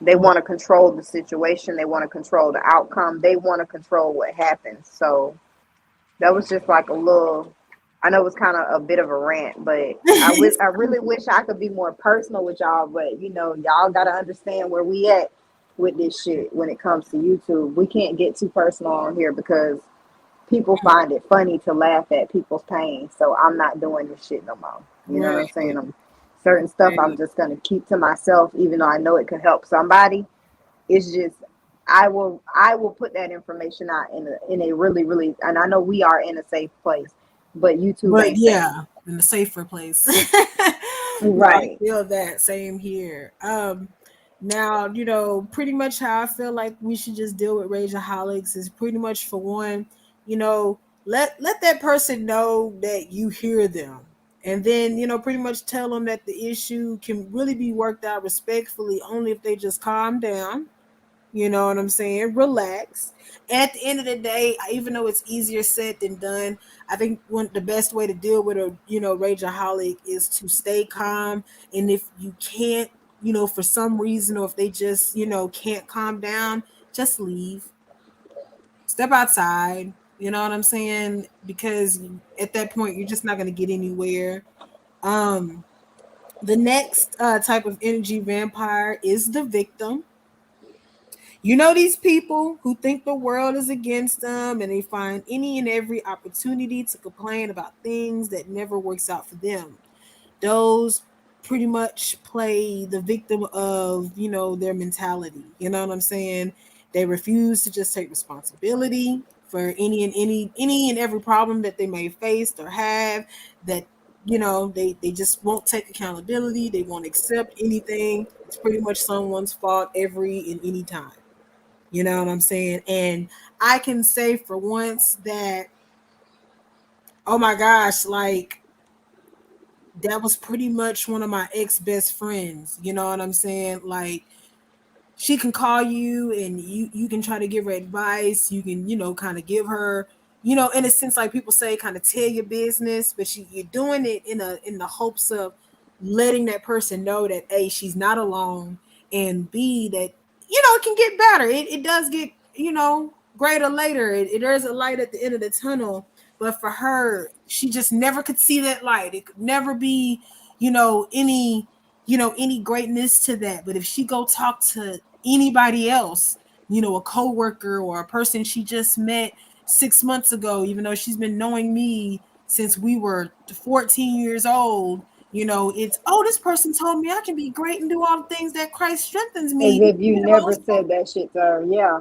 They want to control the situation. They want to control the outcome. They want to control what happens. So that was just like a little. I know it was kind of a bit of a rant, but I really wish I could be more personal with y'all. But y'all gotta understand where we at with this shit when it comes to YouTube. We can't get too personal on here because people find it funny to laugh at people's pain. So I'm not doing this shit no more. You know what I'm Right. saying? Certain stuff I'm Right. just gonna keep to myself, even though I know it could help somebody. It's just I will put that information out in a really really, and I know we are in a safe place, but YouTube But ain't safe. yeah, in a safer place. No, I Right. feel that. Same here. Now, pretty much how I feel like we should just deal with rageaholics is pretty much, for one, let that person know that you hear them. And then, pretty much tell them that the issue can really be worked out respectfully only if they just calm down. You know what I'm saying? Relax. At the end of the day, even though it's easier said than done, I think the best way to deal with a rage-a-holic is to stay calm. And if you can't, for some reason, or if they just can't calm down, just leave. Step outside. You know what I'm saying? Because at that point, you're just not going to get anywhere. Um, the next type of energy vampire is the victim. These people who think the world is against them and they find any and every opportunity to complain about things that never works out for them. Those pretty much play the victim of, their mentality. You know what I'm saying? They refuse to just take responsibility for any and every problem that they may face or have, that they just won't take accountability. They won't accept anything. It's pretty much someone's fault every and any time. You know what I'm saying? And I can say for once that, oh my gosh, like that was pretty much one of my ex best friends. You know what I'm saying? Like, she can call you and you can try to give her advice. You can, kind of give her, in a sense, like people say, kind of tell your business, but you're doing it in the hopes of letting that person know that A, she's not alone, and B, that it can get better. It does get, greater later. There's a light at the end of the tunnel. But for her, she just never could see that light. It could never be, any any greatness to that. But if she go talk to anybody else, a coworker or a person she just met 6 months ago, even though she's been knowing me since we were 14 years old, it's, oh, this person told me I can be great and do all the things that Christ strengthens As me. if you never So, said that shit to her. Yeah.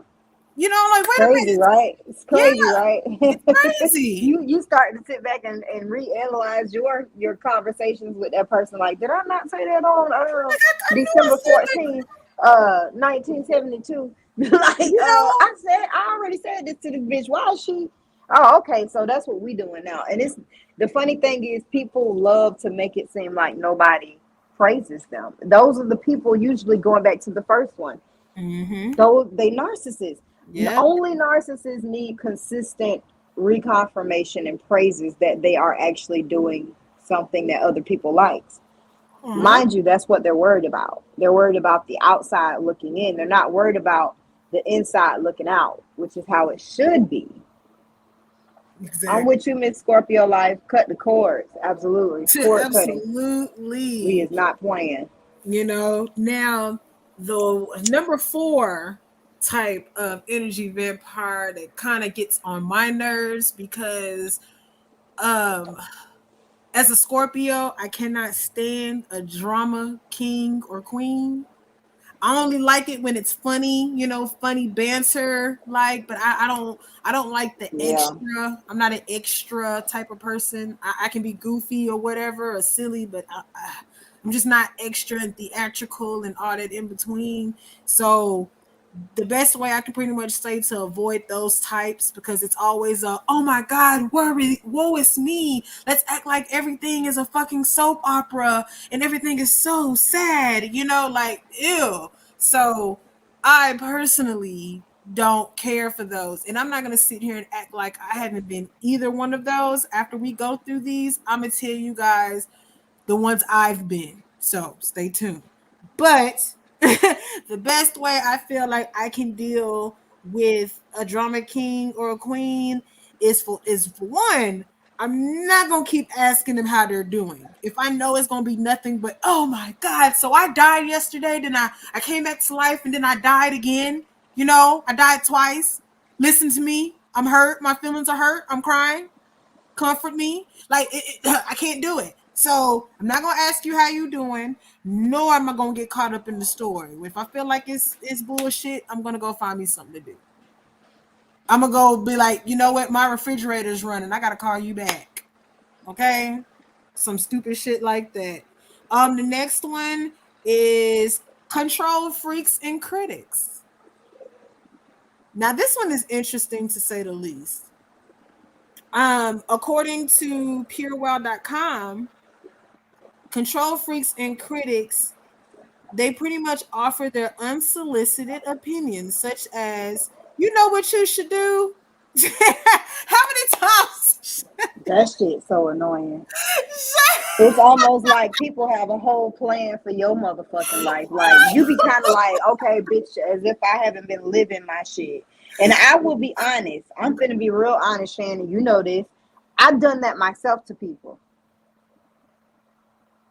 like, wait a Crazy, minute. right? It's crazy, Yeah, right? it's crazy. You start to sit back and reanalyze your conversations with that person. Like, did I not say that on Like, I knew I December said that. 14th, 1972? Like, You know, I already said this to this bitch. Why is she? Oh, okay. So that's what we doing now. And it's the funny thing is people love to make it seem like nobody praises them. Those are the people usually going back to the first one. mm-hmm. Though they narcissists. Yep. Only narcissists need consistent reconfirmation and praises that they are actually doing something that other people likes. Uh-huh. Mind you, that's what they're worried about. They're worried about the outside looking in. They're not worried about the inside looking out, which is how it should be. I'm Exactly. with you, Miss Scorpio Life. Cut the cords. Absolutely. Cord cutting. We Absolutely. is not playing. Now the number four type of energy vampire that kind of gets on my nerves because um as a Scorpio, I cannot stand a drama king or queen. I only like it when it's funny, funny banter, like, but I don't like the Yeah. extra. I'm not an extra type of person. I can be goofy or whatever or silly, but I'm just not extra and theatrical and all that in between. So the best way I can pretty much say to avoid those types, because it's always a, oh my god, worry, woe is me, let's act like everything is a fucking soap opera and everything is so sad, like, ew. So I personally don't care for those, and I'm not going to sit here and act like I haven't been either one of those. After we go through these, I'm going to tell you guys the ones I've been. So stay tuned. But the best way I feel like I can deal with a drama king or a queen is for one, I'm not gonna keep asking them how they're doing. If I know it's gonna be nothing but, oh my god, so I died yesterday, then I came back to life and then I died again. I died twice. Listen to me. I'm hurt. My feelings are hurt. I'm crying, comfort me. Like, I can't do it. So I'm not gonna ask you how you doing, nor am I gonna get caught up in the story. If I feel like it's bullshit, I'm gonna go find me something to do. I'm gonna go be like, you know what, my refrigerator's running. I gotta call you back. Okay, some stupid shit like that. The next one is control freaks and critics. Now this one is interesting to say the least. According to purewild.com, Control freaks and critics, they pretty much offer their unsolicited opinions, such as, you know what you should do? How many times? That shit so annoying. It's almost like people have a whole plan for your motherfucking life. Like you be kind of like, okay, bitch, as if I haven't been living my shit. And I will be honest. I'm finna be real honest, Shannon. You know this. I've done that myself to people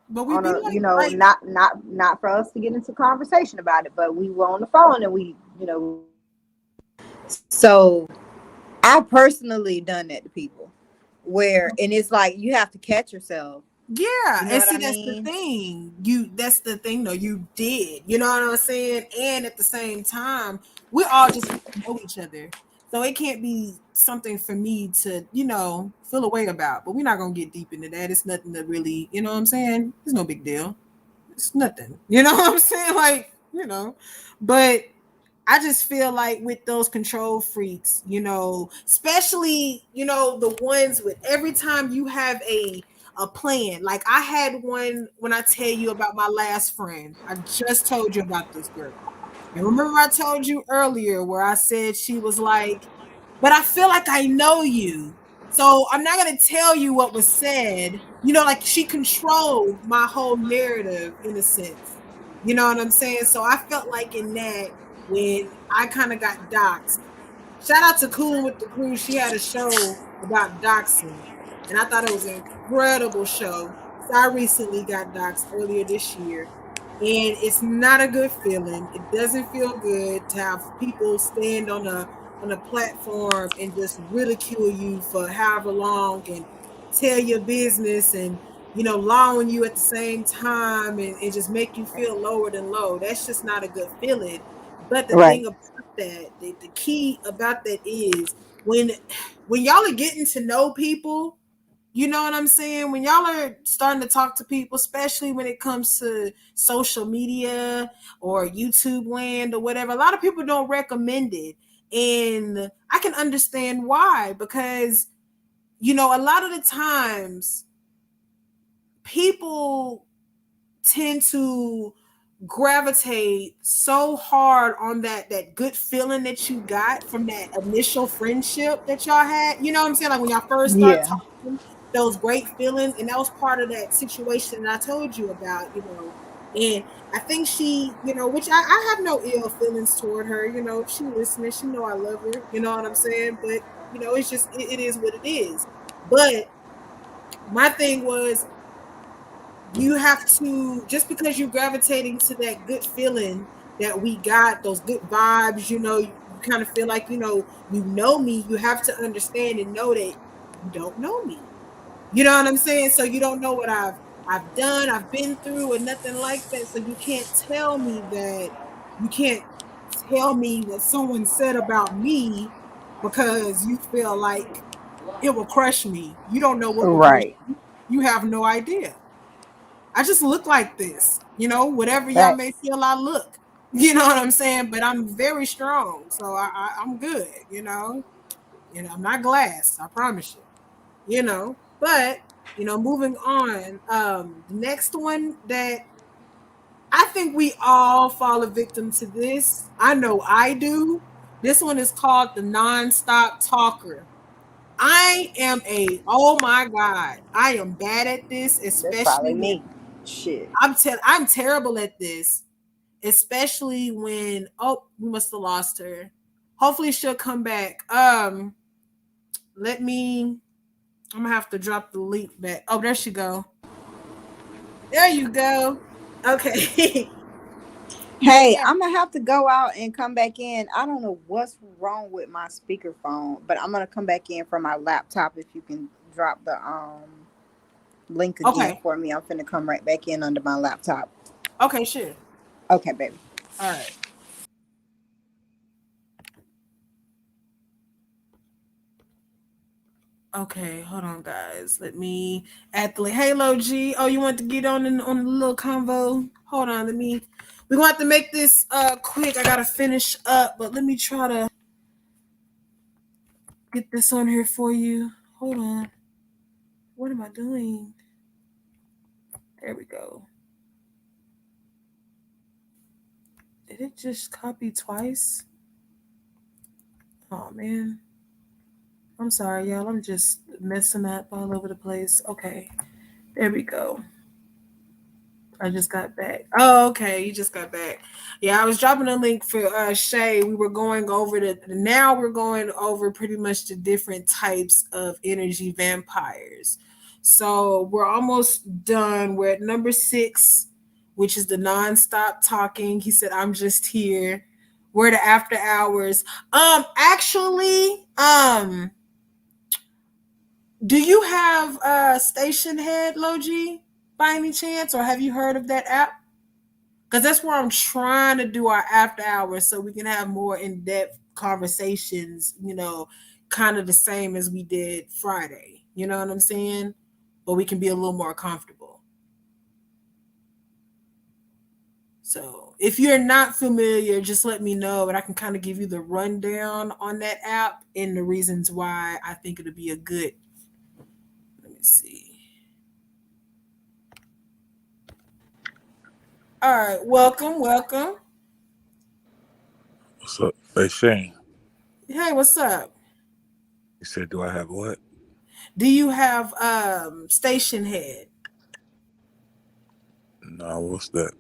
But we on be a, like, not for us to get into conversation about it, but we were on the phone and so I personally done that to people where, and it's like you have to catch yourself. yeah, You know and what see I that's the mean? thing. That's the thing though. You did. You know what I'm saying? And at the same time, we all just know each other. So it can't be something for me to, feel a way about. But we're not gonna get deep into that. It's nothing to really, you know what I'm saying? It's no big deal. It's nothing. You know what I'm saying? Like, But I just feel like with those control freaks, especially, the ones with every time you have a plan. Like I had one when I tell you about my last friend. I just told you about this girl. And remember I told you earlier where I said she was like, but I feel like I know you. So I'm not going to tell you what was said. Like she controlled my whole narrative in a sense. You know what I'm saying? So I felt like in that when I kind of got doxxed. Shout out to Coolin' with the Crew. She had a show about doxing, and I thought it was an incredible show. So I recently got doxxed earlier this year, and it's not a good feeling. It doesn't feel good to have people stand on a platform and just ridicule you for however long and tell your business and lie on you at the same time and just make you feel lower than low. That's just not a good feeling. But the Right. thing about that, the key about that is when y'all are getting to know people, you know what I'm saying? When y'all are starting to talk to people, especially when it comes to social media or YouTube land or whatever, a lot of people don't recommend it. And I can understand why, because, a lot of the times people tend to gravitate so hard on that good feeling that you got from that initial friendship that y'all had. You know what I'm saying? Like when y'all first start Yeah. talking, those great feelings, and that was part of that situation that I told you about. And I think she, which I have no ill feelings toward her. If she listening, she know I love her. You know what I'm saying? But it's just it is what it is. But my thing was, you have to, just because you're gravitating to that good feeling that we got, those good vibes, you kind of feel like, you know me, you have to understand and know that you don't know me. You know what I'm saying? So you don't know what I've done, I've been through, or nothing like that. So you can't tell me what someone said about me because you feel like it will crush me. You don't know what will crush Right. me. You have no idea. I just look like this, whatever y'all may Facts. feel I look. You know what I'm saying? But I'm very strong, so I'm good. I'm not glass. I promise you. But moving on. The next one that I think we all fall a victim to this. I know I do. This one is called the nonstop talker. I am oh my God, I am bad at this, That's probably especially when me. Shit. I'm terrible at this, especially when we must have lost her. Hopefully she'll come back. Let me I'm gonna have to drop the link back. Oh, there she go. There you go. Okay. But Hey, yeah, I'm gonna have to go out and come back in. I don't know what's wrong with my speakerphone, but I'm gonna come back in from my laptop. If you can drop the link again okay. for me, I'm finna come right back in under my laptop. Okay, sure. Okay, baby. All right. Okay, hold on guys. Let me add the link. Hey Lo G. Oh, you want to get on the little convo? Hold on, we're gonna have to make this quick. I gotta finish up, but let me try to get this on here for you. Hold on. What am I doing? There we go. Did it just copy twice? Oh man. I'm sorry, y'all. I'm just messing up all over the place. Okay. There we go. I just got back. Oh, okay. You just got back. Yeah, I was dropping a link for Shay. We were going over now we're going over pretty much the different types of energy vampires. So we're almost done. We're at number 6, which is the nonstop talking. He said, I'm just here. We're the after hours. Actually, do you have Station Head, Logi, by any chance, or have you heard of that app? Because that's where I'm trying to do our after hours so we can have more in depth conversations, kind of the same as we did Friday. You know what I'm saying? But we can be a little more comfortable. So if you're not familiar, just let me know and I can kind of give you the rundown on that app and the reasons why I think it'll be a good. Let me see. All right, welcome, welcome. What's up? Hey, Shane. Hey, what's up? You said, do I have what? Do you have Station Head? No, what's that?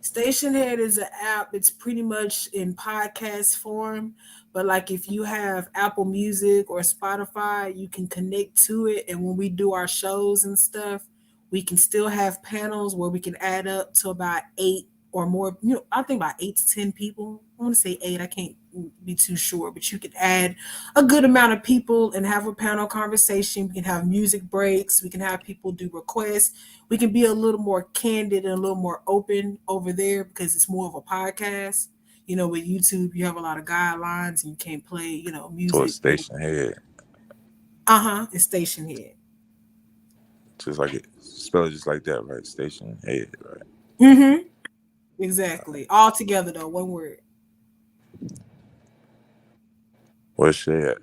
Station Head is an app. It's pretty much in podcast form, but like if you have Apple Music or Spotify, you can connect to it. And when we do our shows and stuff, we can still have panels where we can add up to about 8 or more. I think about 8 to 10 people. I want to say 8. I can't be too sure, but you can add a good amount of people and have a panel conversation. We can have music breaks. We can have people do requests. We can be a little more candid and a little more open over there because it's more of a podcast. With YouTube, you have a lot of guidelines and you can't play, So it's music. Station Head. It's Station Head. Just like it. Spell it just like that, right? Station Head, right? Mm-hmm. Exactly. All together though, one word. Where's she at?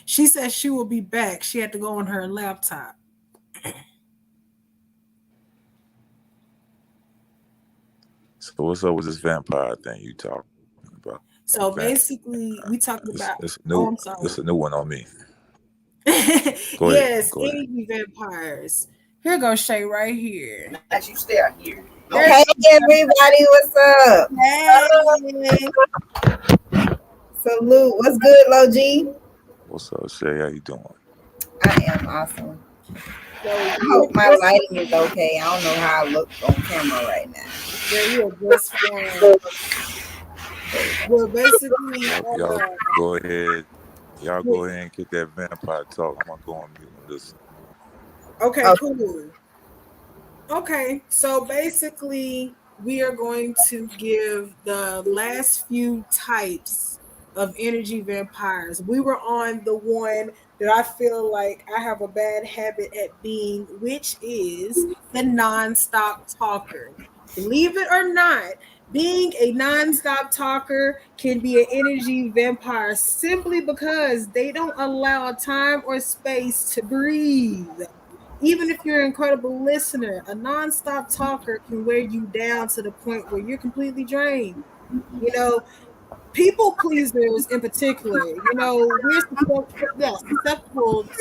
She said she will be back. She had to go on her laptop. So what's up with this vampire thing you talking about? So basically, we talked about. It's Oh, new. I'm sorry. It's a new one on me. Go ahead. Yes, Go ahead. energy vampires. Here goes Shay right here. As you stay out here. Hey everybody, what's up? Hey. Salute. What's good, Lo G? What's up, Shay? How you doing? I am awesome. So I hope my lighting is okay. I don't know how I look on camera right now. girl, you are just fine. Well, basically, Y'all go ahead. Y'all go ahead and get that vampire talk. I'm gonna go on mute and listen. okay, cool. Okay, so basically, we are going to give the last few types of energy vampires. We were on the one that I feel like I have a bad habit at being, which is the nonstop talker. Believe it or not, being a nonstop talker can be an energy vampire simply because they don't allow time or space to breathe. Even if you're an incredible listener, a nonstop talker can wear you down to the point where you're completely drained. You know, people pleasers in particular, we're susceptible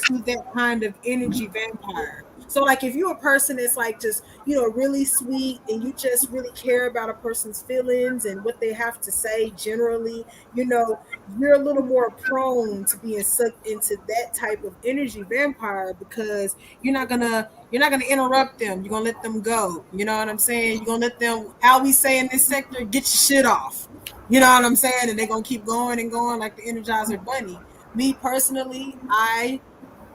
to that kind of energy vampire. So like if you're a person that's like just, really sweet and you just really care about a person's feelings and what they have to say generally, you're a little more prone to being sucked into that type of energy vampire because you're not gonna interrupt them. You're gonna let them go. You know what I'm saying? You're gonna let them, how we say in this sector, get your shit off. You know what I'm saying? And they're gonna keep going and going like the Energizer Bunny. Me personally, I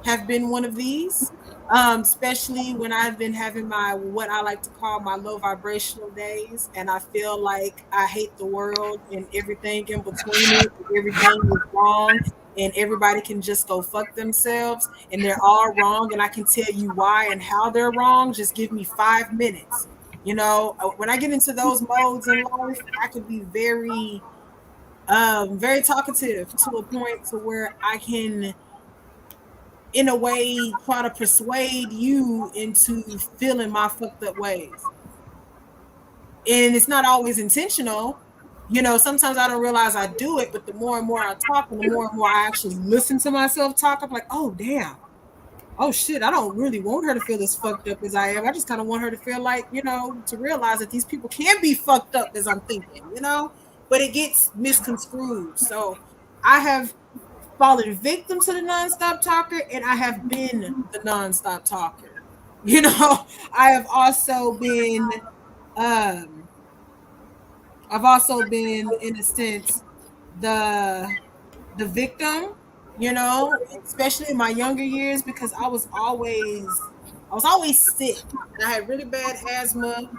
have been one of these. Especially when I've been having my what I like to call my low vibrational days, and I feel like I hate the world and everything in between it. Everything is wrong, and everybody can just go fuck themselves, and they're all wrong, and I can tell you why and how they're wrong. Just give me 5 minutes. When I get into those modes in life, I could be very talkative to a point to where I can in a way try to persuade you into feeling my fucked up ways. And it's not always intentional. Sometimes I don't realize I do it, but the more and more I talk and the more and more I actually listen to myself talk, I'm like, oh damn. Oh shit, I don't really want her to feel as fucked up as I am. I just kind of want her to feel like, to realize that these people can be fucked up as I'm thinking. But it gets misconstrued. So I have fallen victim to the nonstop talker, and I have been the nonstop talker. I have also been um I've also been, in a sense, the victim, especially in my younger years, because I was always sick. And I had really bad asthma,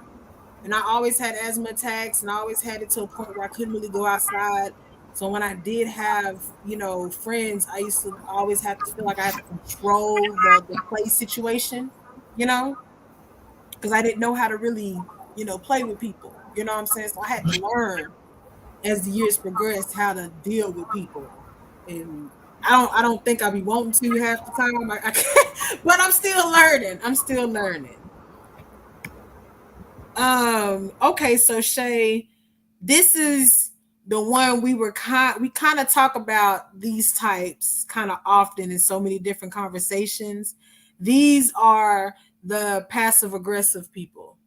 and I always had asthma attacks, and I always had it to a point where I couldn't really go outside. So when I did have, friends, I used to always have to feel like I had to control the play situation, you know, because I didn't know how to really, play with people. You know what I'm saying? So I had to learn as the years progressed how to deal with people. And I don't think I'll be wanting to half the time. I can't, but I'm still learning. I'm still learning. Okay, so Shay, this is the one we kind of talk about these types kind of often in so many different conversations. These are the passive aggressive people.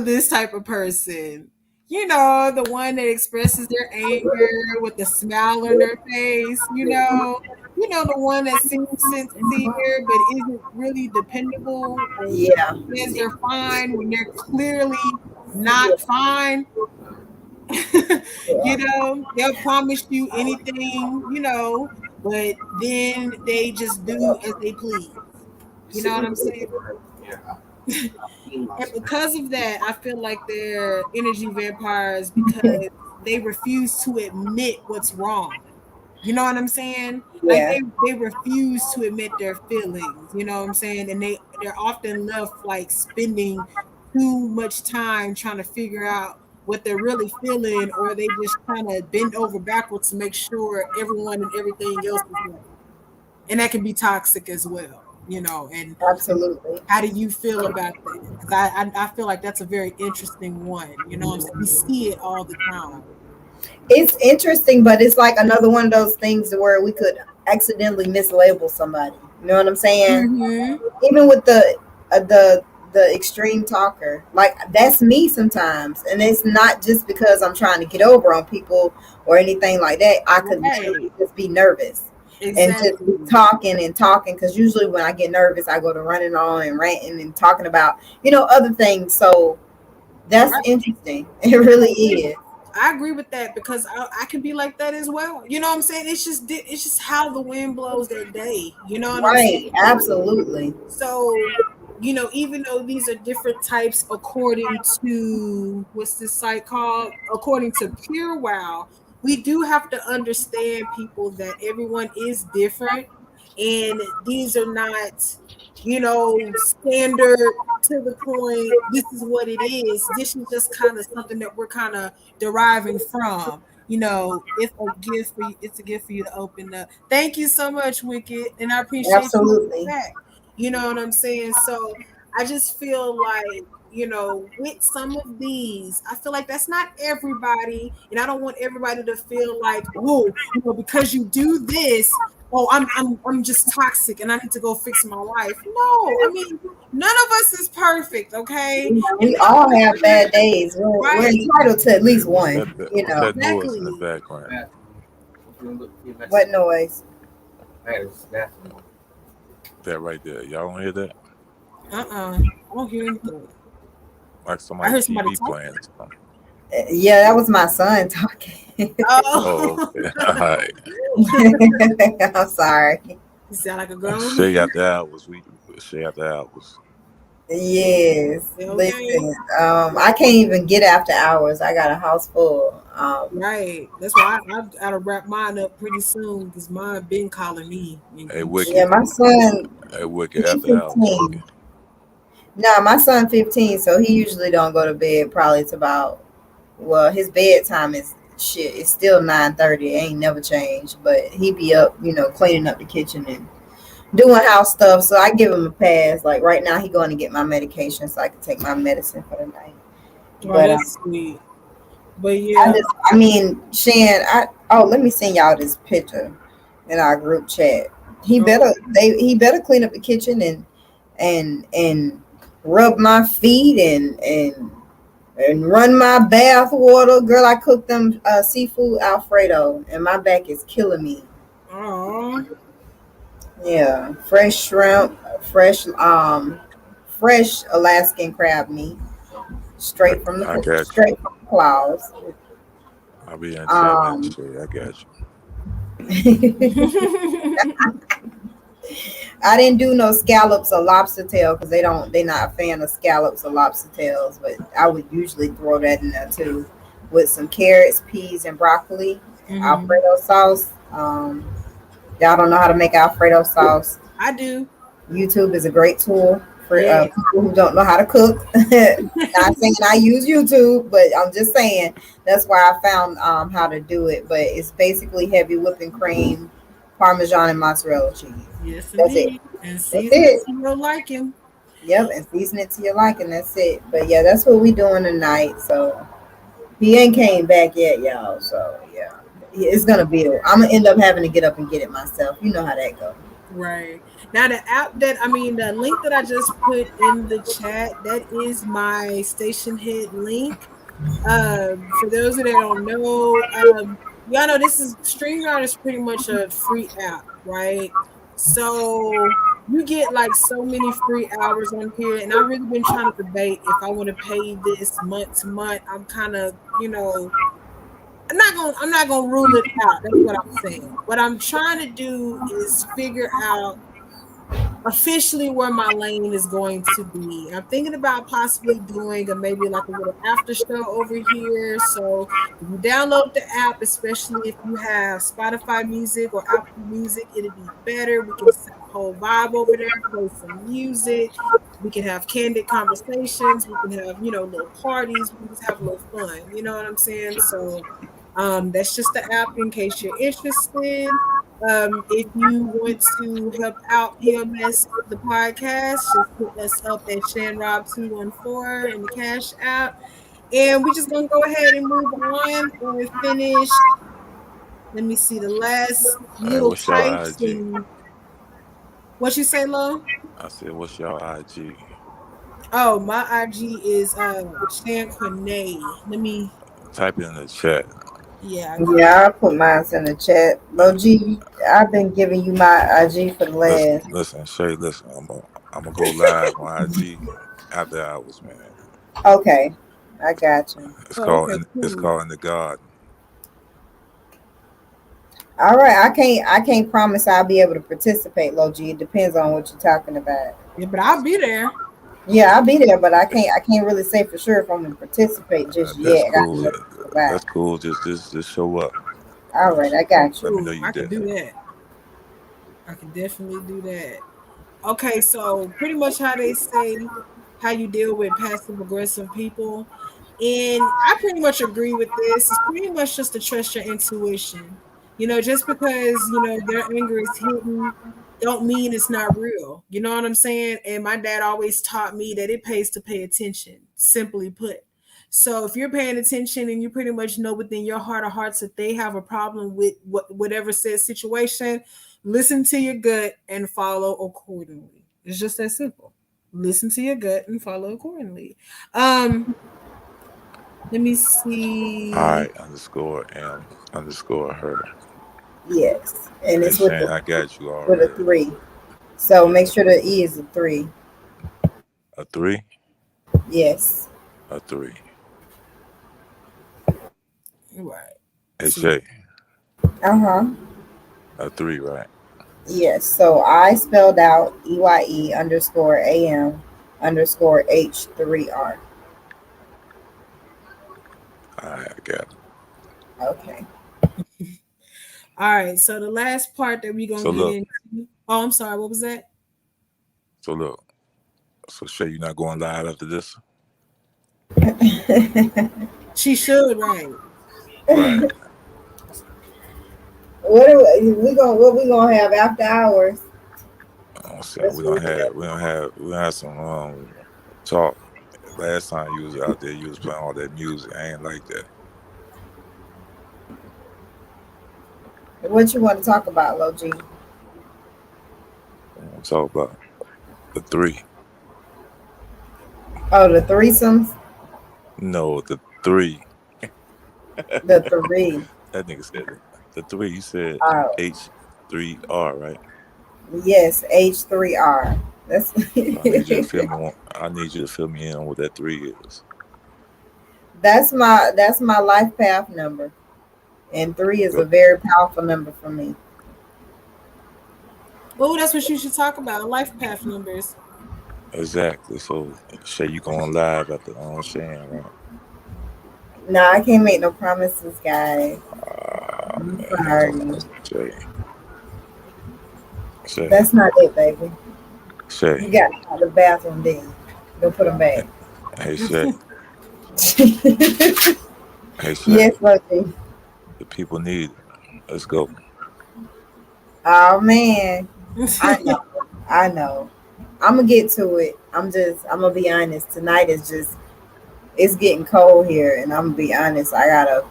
This type of person. The one that expresses their anger with a smile on their face. The one that seems sincere but isn't really dependable, or Yeah. says they're fine when they're clearly not fine. They'll promise you anything, but then they just do as they please. You know what I'm saying? And because of that, I feel like they're energy vampires because they refuse to admit what's wrong. You know what I'm saying? Like Yeah. they refuse to admit their feelings. You know what I'm saying? And they're often left like spending too much time trying to figure out what they're really feeling, or they just trying to bend over backwards to make sure everyone and everything else is right. And that can be toxic as well. And Absolutely. how do you feel about that? Because I feel like that's a very interesting one. We see it all the time. It's interesting, but it's like another one of those things where we could accidentally mislabel somebody. You know what I'm saying? Mm-hmm. Even with the extreme talker, like that's me sometimes, and it's not just because I'm trying to get over on people or anything like that. I could Right. literally just be nervous and just be Exactly. talking and talking, because usually when I get nervous, I go to running on and ranting and talking about other things. So that's Right. interesting. It really is. I agree with that because I can be like that as well. You know what I'm saying? It's just how the wind blows that day. You know what I'm saying? Right. Absolutely. So, even though these are different types according to what's this site called? According to Pure Wow, we do have to understand people that everyone is different, and these are not, standard to the point. This is what it is. This is just kind of something that we're kind of deriving from. It's a gift for you to open up. Thank you so much, Wicked, and I appreciate you Absolutely. back. You know what I'm saying? So I just feel like, with some of these, I feel like that's not everybody. And I don't want everybody to feel like, oh, because you do this, oh, I'm just toxic and I need to go fix my life. No, I mean, none of us is perfect, okay? And We none all of us have are bad days. We're right. entitled to at least What's one. what's that noise in the Exactly. background? What noise? That right there. Y'all don't hear that? I don't hear anything. Like I somebody heard somebody TV talking. playing or something. Yeah, that was my son talking. Oh, Oh, okay. All right. I'm sorry. you sound like a grown Shay man. out the hours. Shay out the hours. Yes. Okay. Listen, I can't even get after hours. I got a house full. Right. That's why I've got to wrap mine up pretty soon because mine been calling me. Hey, Yeah, Wicked. my son, Hey, Wicked he after hours. 15. Wicked. No, my son 15, so he usually don't go to bed probably it's about, well, his bedtime is shit, it's still 9:30. It ain't never changed. But he be up, cleaning up the kitchen and doing house stuff. So I give him a pass. Like right now, he going to get my medication so I can take my medicine for the night. Oh, But that's sweet. But yeah, I mean, Shan, let me send y'all this picture in our group chat. oh, He better clean up the kitchen and rub my feet and run my bath water. Girl, I cooked them seafood Alfredo, and my back is killing me. oh, Yeah, fresh shrimp, fresh Alaskan crab meat, I got you. straight from the claws. I'll be in chat minute, Um, shit. I got you. I didn't do no scallops or lobster tail because they're not a fan of scallops or lobster tails, but I would usually throw that in there too with some carrots, peas, and broccoli, hmm. Alfredo sauce. Y'all don't know how to make Alfredo sauce. I do. YouTube is a great tool for Yes. people who don't know how to cook. Not saying I use YouTube, but I'm just saying that's why I found how to do it. But it's basically heavy whipping cream, Parmesan, and mozzarella cheese. Yes, That's it. indeed. And That's season it it. to your liking. Yep, and season it to your liking. That's it. But yeah, that's what we doing tonight. So he ain't came back yet, y'all. So yeah, it's gonna be. I'm gonna end up having to get up and get it myself. You know how that goes. Right. Now the link that I just put in the chat, that is my station head link. For those that don't know, y'all know this is StreamYard is pretty much a free app, right? So you get like so many free hours on here, and I've really been trying to debate if I want to pay this month to month. I'm kind of, I'm not gonna rule it out. That's what I'm saying. What I'm trying to do is figure out officially where my lane is going to be. I'm thinking about possibly doing a maybe like a little after show over here. So if you download the app, especially if you have Spotify music or Apple Music, it'd be better. We can set a whole vibe over there, play some music. We can have candid conversations. We can have, little parties. We can just have a little fun. You know what I'm saying? So that's just the app in case you're interested. If you want to help out PMS the podcast, just hit us up at ShanRob214 in the Cash app. And we're just gonna go ahead and move on and finish. Let me see the last Hey, little what's y'all types IG? and what you say, Lo? I said, what's y'all IG? Oh, my IG is Shan Quinay. Let me Type it in the chat. yeah, I got Yeah, I'll put mine in the chat. Low I've been giving you my IG for the Listen, last. listen, Shay, listen. I'm gonna go live on IG after hours, man. Okay, I got you. oh, okay, It's cool. called In the Garden. All right, I can't promise I'll be able to participate, Low It depends on what you're talking about. Yeah, but I'll be there. Yeah, I'll be there, but I can't really say for sure if I'm gonna participate just That's yet. I got to cool. let you know about. That's cool. Just show up. All right, I Okay, got you. Let me know cool. you I could do there. that. I can definitely do that. Okay, so pretty much how they say how you deal with passive aggressive people. And I pretty much agree with this. It's pretty much just to trust your intuition. Just because, their anger is hidden, don't mean it's not real. You know what I'm saying? And my dad always taught me that it pays to pay attention, simply put. So if you're paying attention and you pretty much know within your heart of hearts that they have a problem with whatever said situation, listen to your gut and follow accordingly. It's just that simple. Listen to your gut and follow accordingly. Um, let me see. I underscore M underscore her. Yes, and Hey it's with Shane, the I got you with a already. three. So make Yeah, sure the E is a three. a three, Yes. a three. Right. Hey See. Shay, Uh huh. a three, right? Yes. So I spelled out EYE underscore AM underscore H3R. All right, I got it. Okay. All right. So the last part that we're gonna So get look, into. Oh, I'm sorry. What was that? so look, so Shay, you not going live after this? She should, right? Right. What we gonna have after hours? I'm saying Let's read it. we gonna have some talk. Last time you was out there, you was playing all that music. I ain't like that. What you want to talk about, Lo G? We gonna talk about the three. Oh, the threesomes, No, the three. the three. That nigga said it. The three. You said Oh, H3R, right? yes, H3R. That's So I need you to fill me. I need you to fill me in on what that three is. that's my life path number, and three is a Go. very powerful number for me. Oh, that's what you should talk about. Life path numbers. Exactly. So Shay, you going live after Shan, right? No, I can't make no promises, guys. I'm Man, here come sorry. Shay. Shay. That's not it, baby. You Shay. got to out the bathroom, then go put them back. Hey Shay. Hey Shay. Yes, Lucky. The people need it. Let's go. Oh man, I know. I know. I'm gonna get to it. I'm gonna be honest. Tonight is just, it's getting cold here, and I'm gonna be honest. I gotta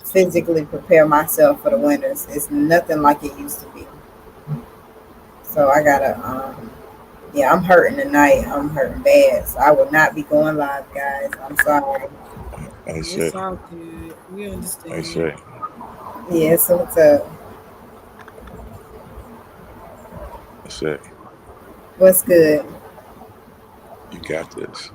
physically prepare myself for the winters. It's nothing like it used to be. So I gotta, yeah, I'm hurting tonight. I'm hurting bad. So I will not be going live, guys. I'm sorry. Hey It's Shay. all good. We Hey understand. Shay. Yeah, so what's up? Shay. What's good? You got this.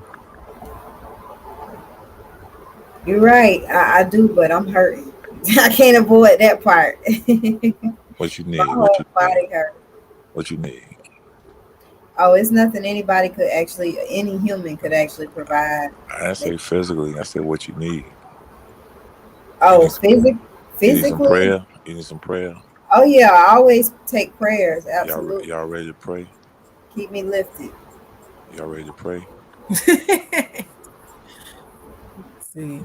You're right. I do, but I'm hurting. I can't avoid that part. What you My need? What whole you need? body hurts. What you need? Oh, it's nothing anybody could actually, any human could actually provide. I didn't say physically. I said what you need. You Oh, need some. You need some physically. prayer. You need some prayer. Oh yeah, I always take prayers. Y'all, Absolutely, y'all ready to pray? keep me lifted. Y'all ready to pray? See,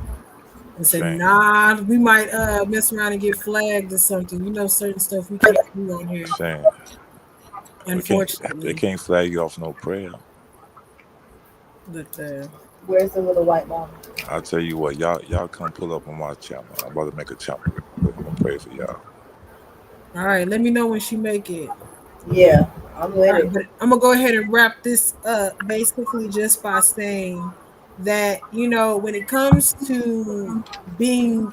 I said, Shane. nah, we might mess around and get flagged or something. You know, certain stuff we can't do on here, Shane. We can't. They unfortunately. can't flag you off no prayer. But Where's the little white ball? I'll tell you what. Y'all come pull up on my channel. I'm about to make a channel real quick. I'm gonna pray for y'all. all right, let me know when she make it. Yeah, I'm All with right, it. but I'm gonna go ahead and wrap this up basically just by saying that, when it comes to being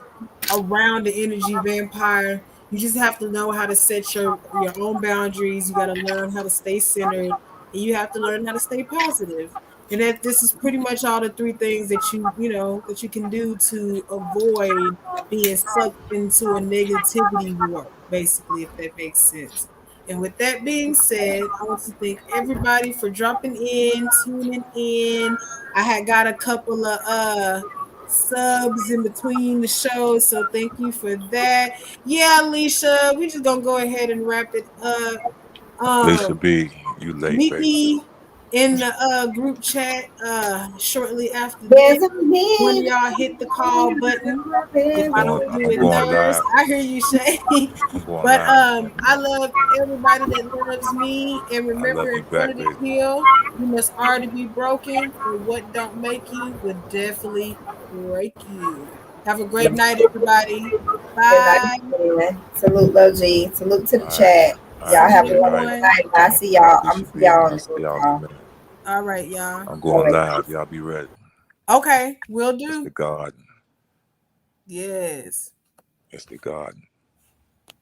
around the energy vampire, you just have to know how to set your own boundaries. You got to learn how to stay centered, and you have to learn how to stay positive. And that this is pretty much all the three things that that you can do to avoid being sucked into a negativity warp, basically, if that makes sense. And with that being said, I want to thank everybody for dropping in, tuning in. I had got a couple of subs in between the shows, so thank you for that. Yeah, Alicia, we just gonna go ahead and wrap it up. Lisa Um, B, you late, Meet baby. me in the group chat shortly after this. There's a One of man. y'all hit the call button. If I don't do I'm it going Thursday, live. I hear you, Shay. I'm going But live. I love everybody that loves me. And I remember, love you in order back, to baby. heal, you must already be broken. And what don't make you will definitely break you. Have a great night, everybody. Good night, Bye. man. Salute, Logi. Salute to the All right. chat. All right. Y'all Salute have Say a night. wonderful everyone. night. I see y'all. I'm Lisa see B. y'all on I'll the see group y'all in a call. minute. All right, y'all. I'm All going right. live. Y'all be ready. Okay, we'll It's do. the garden. Yes. It's the garden.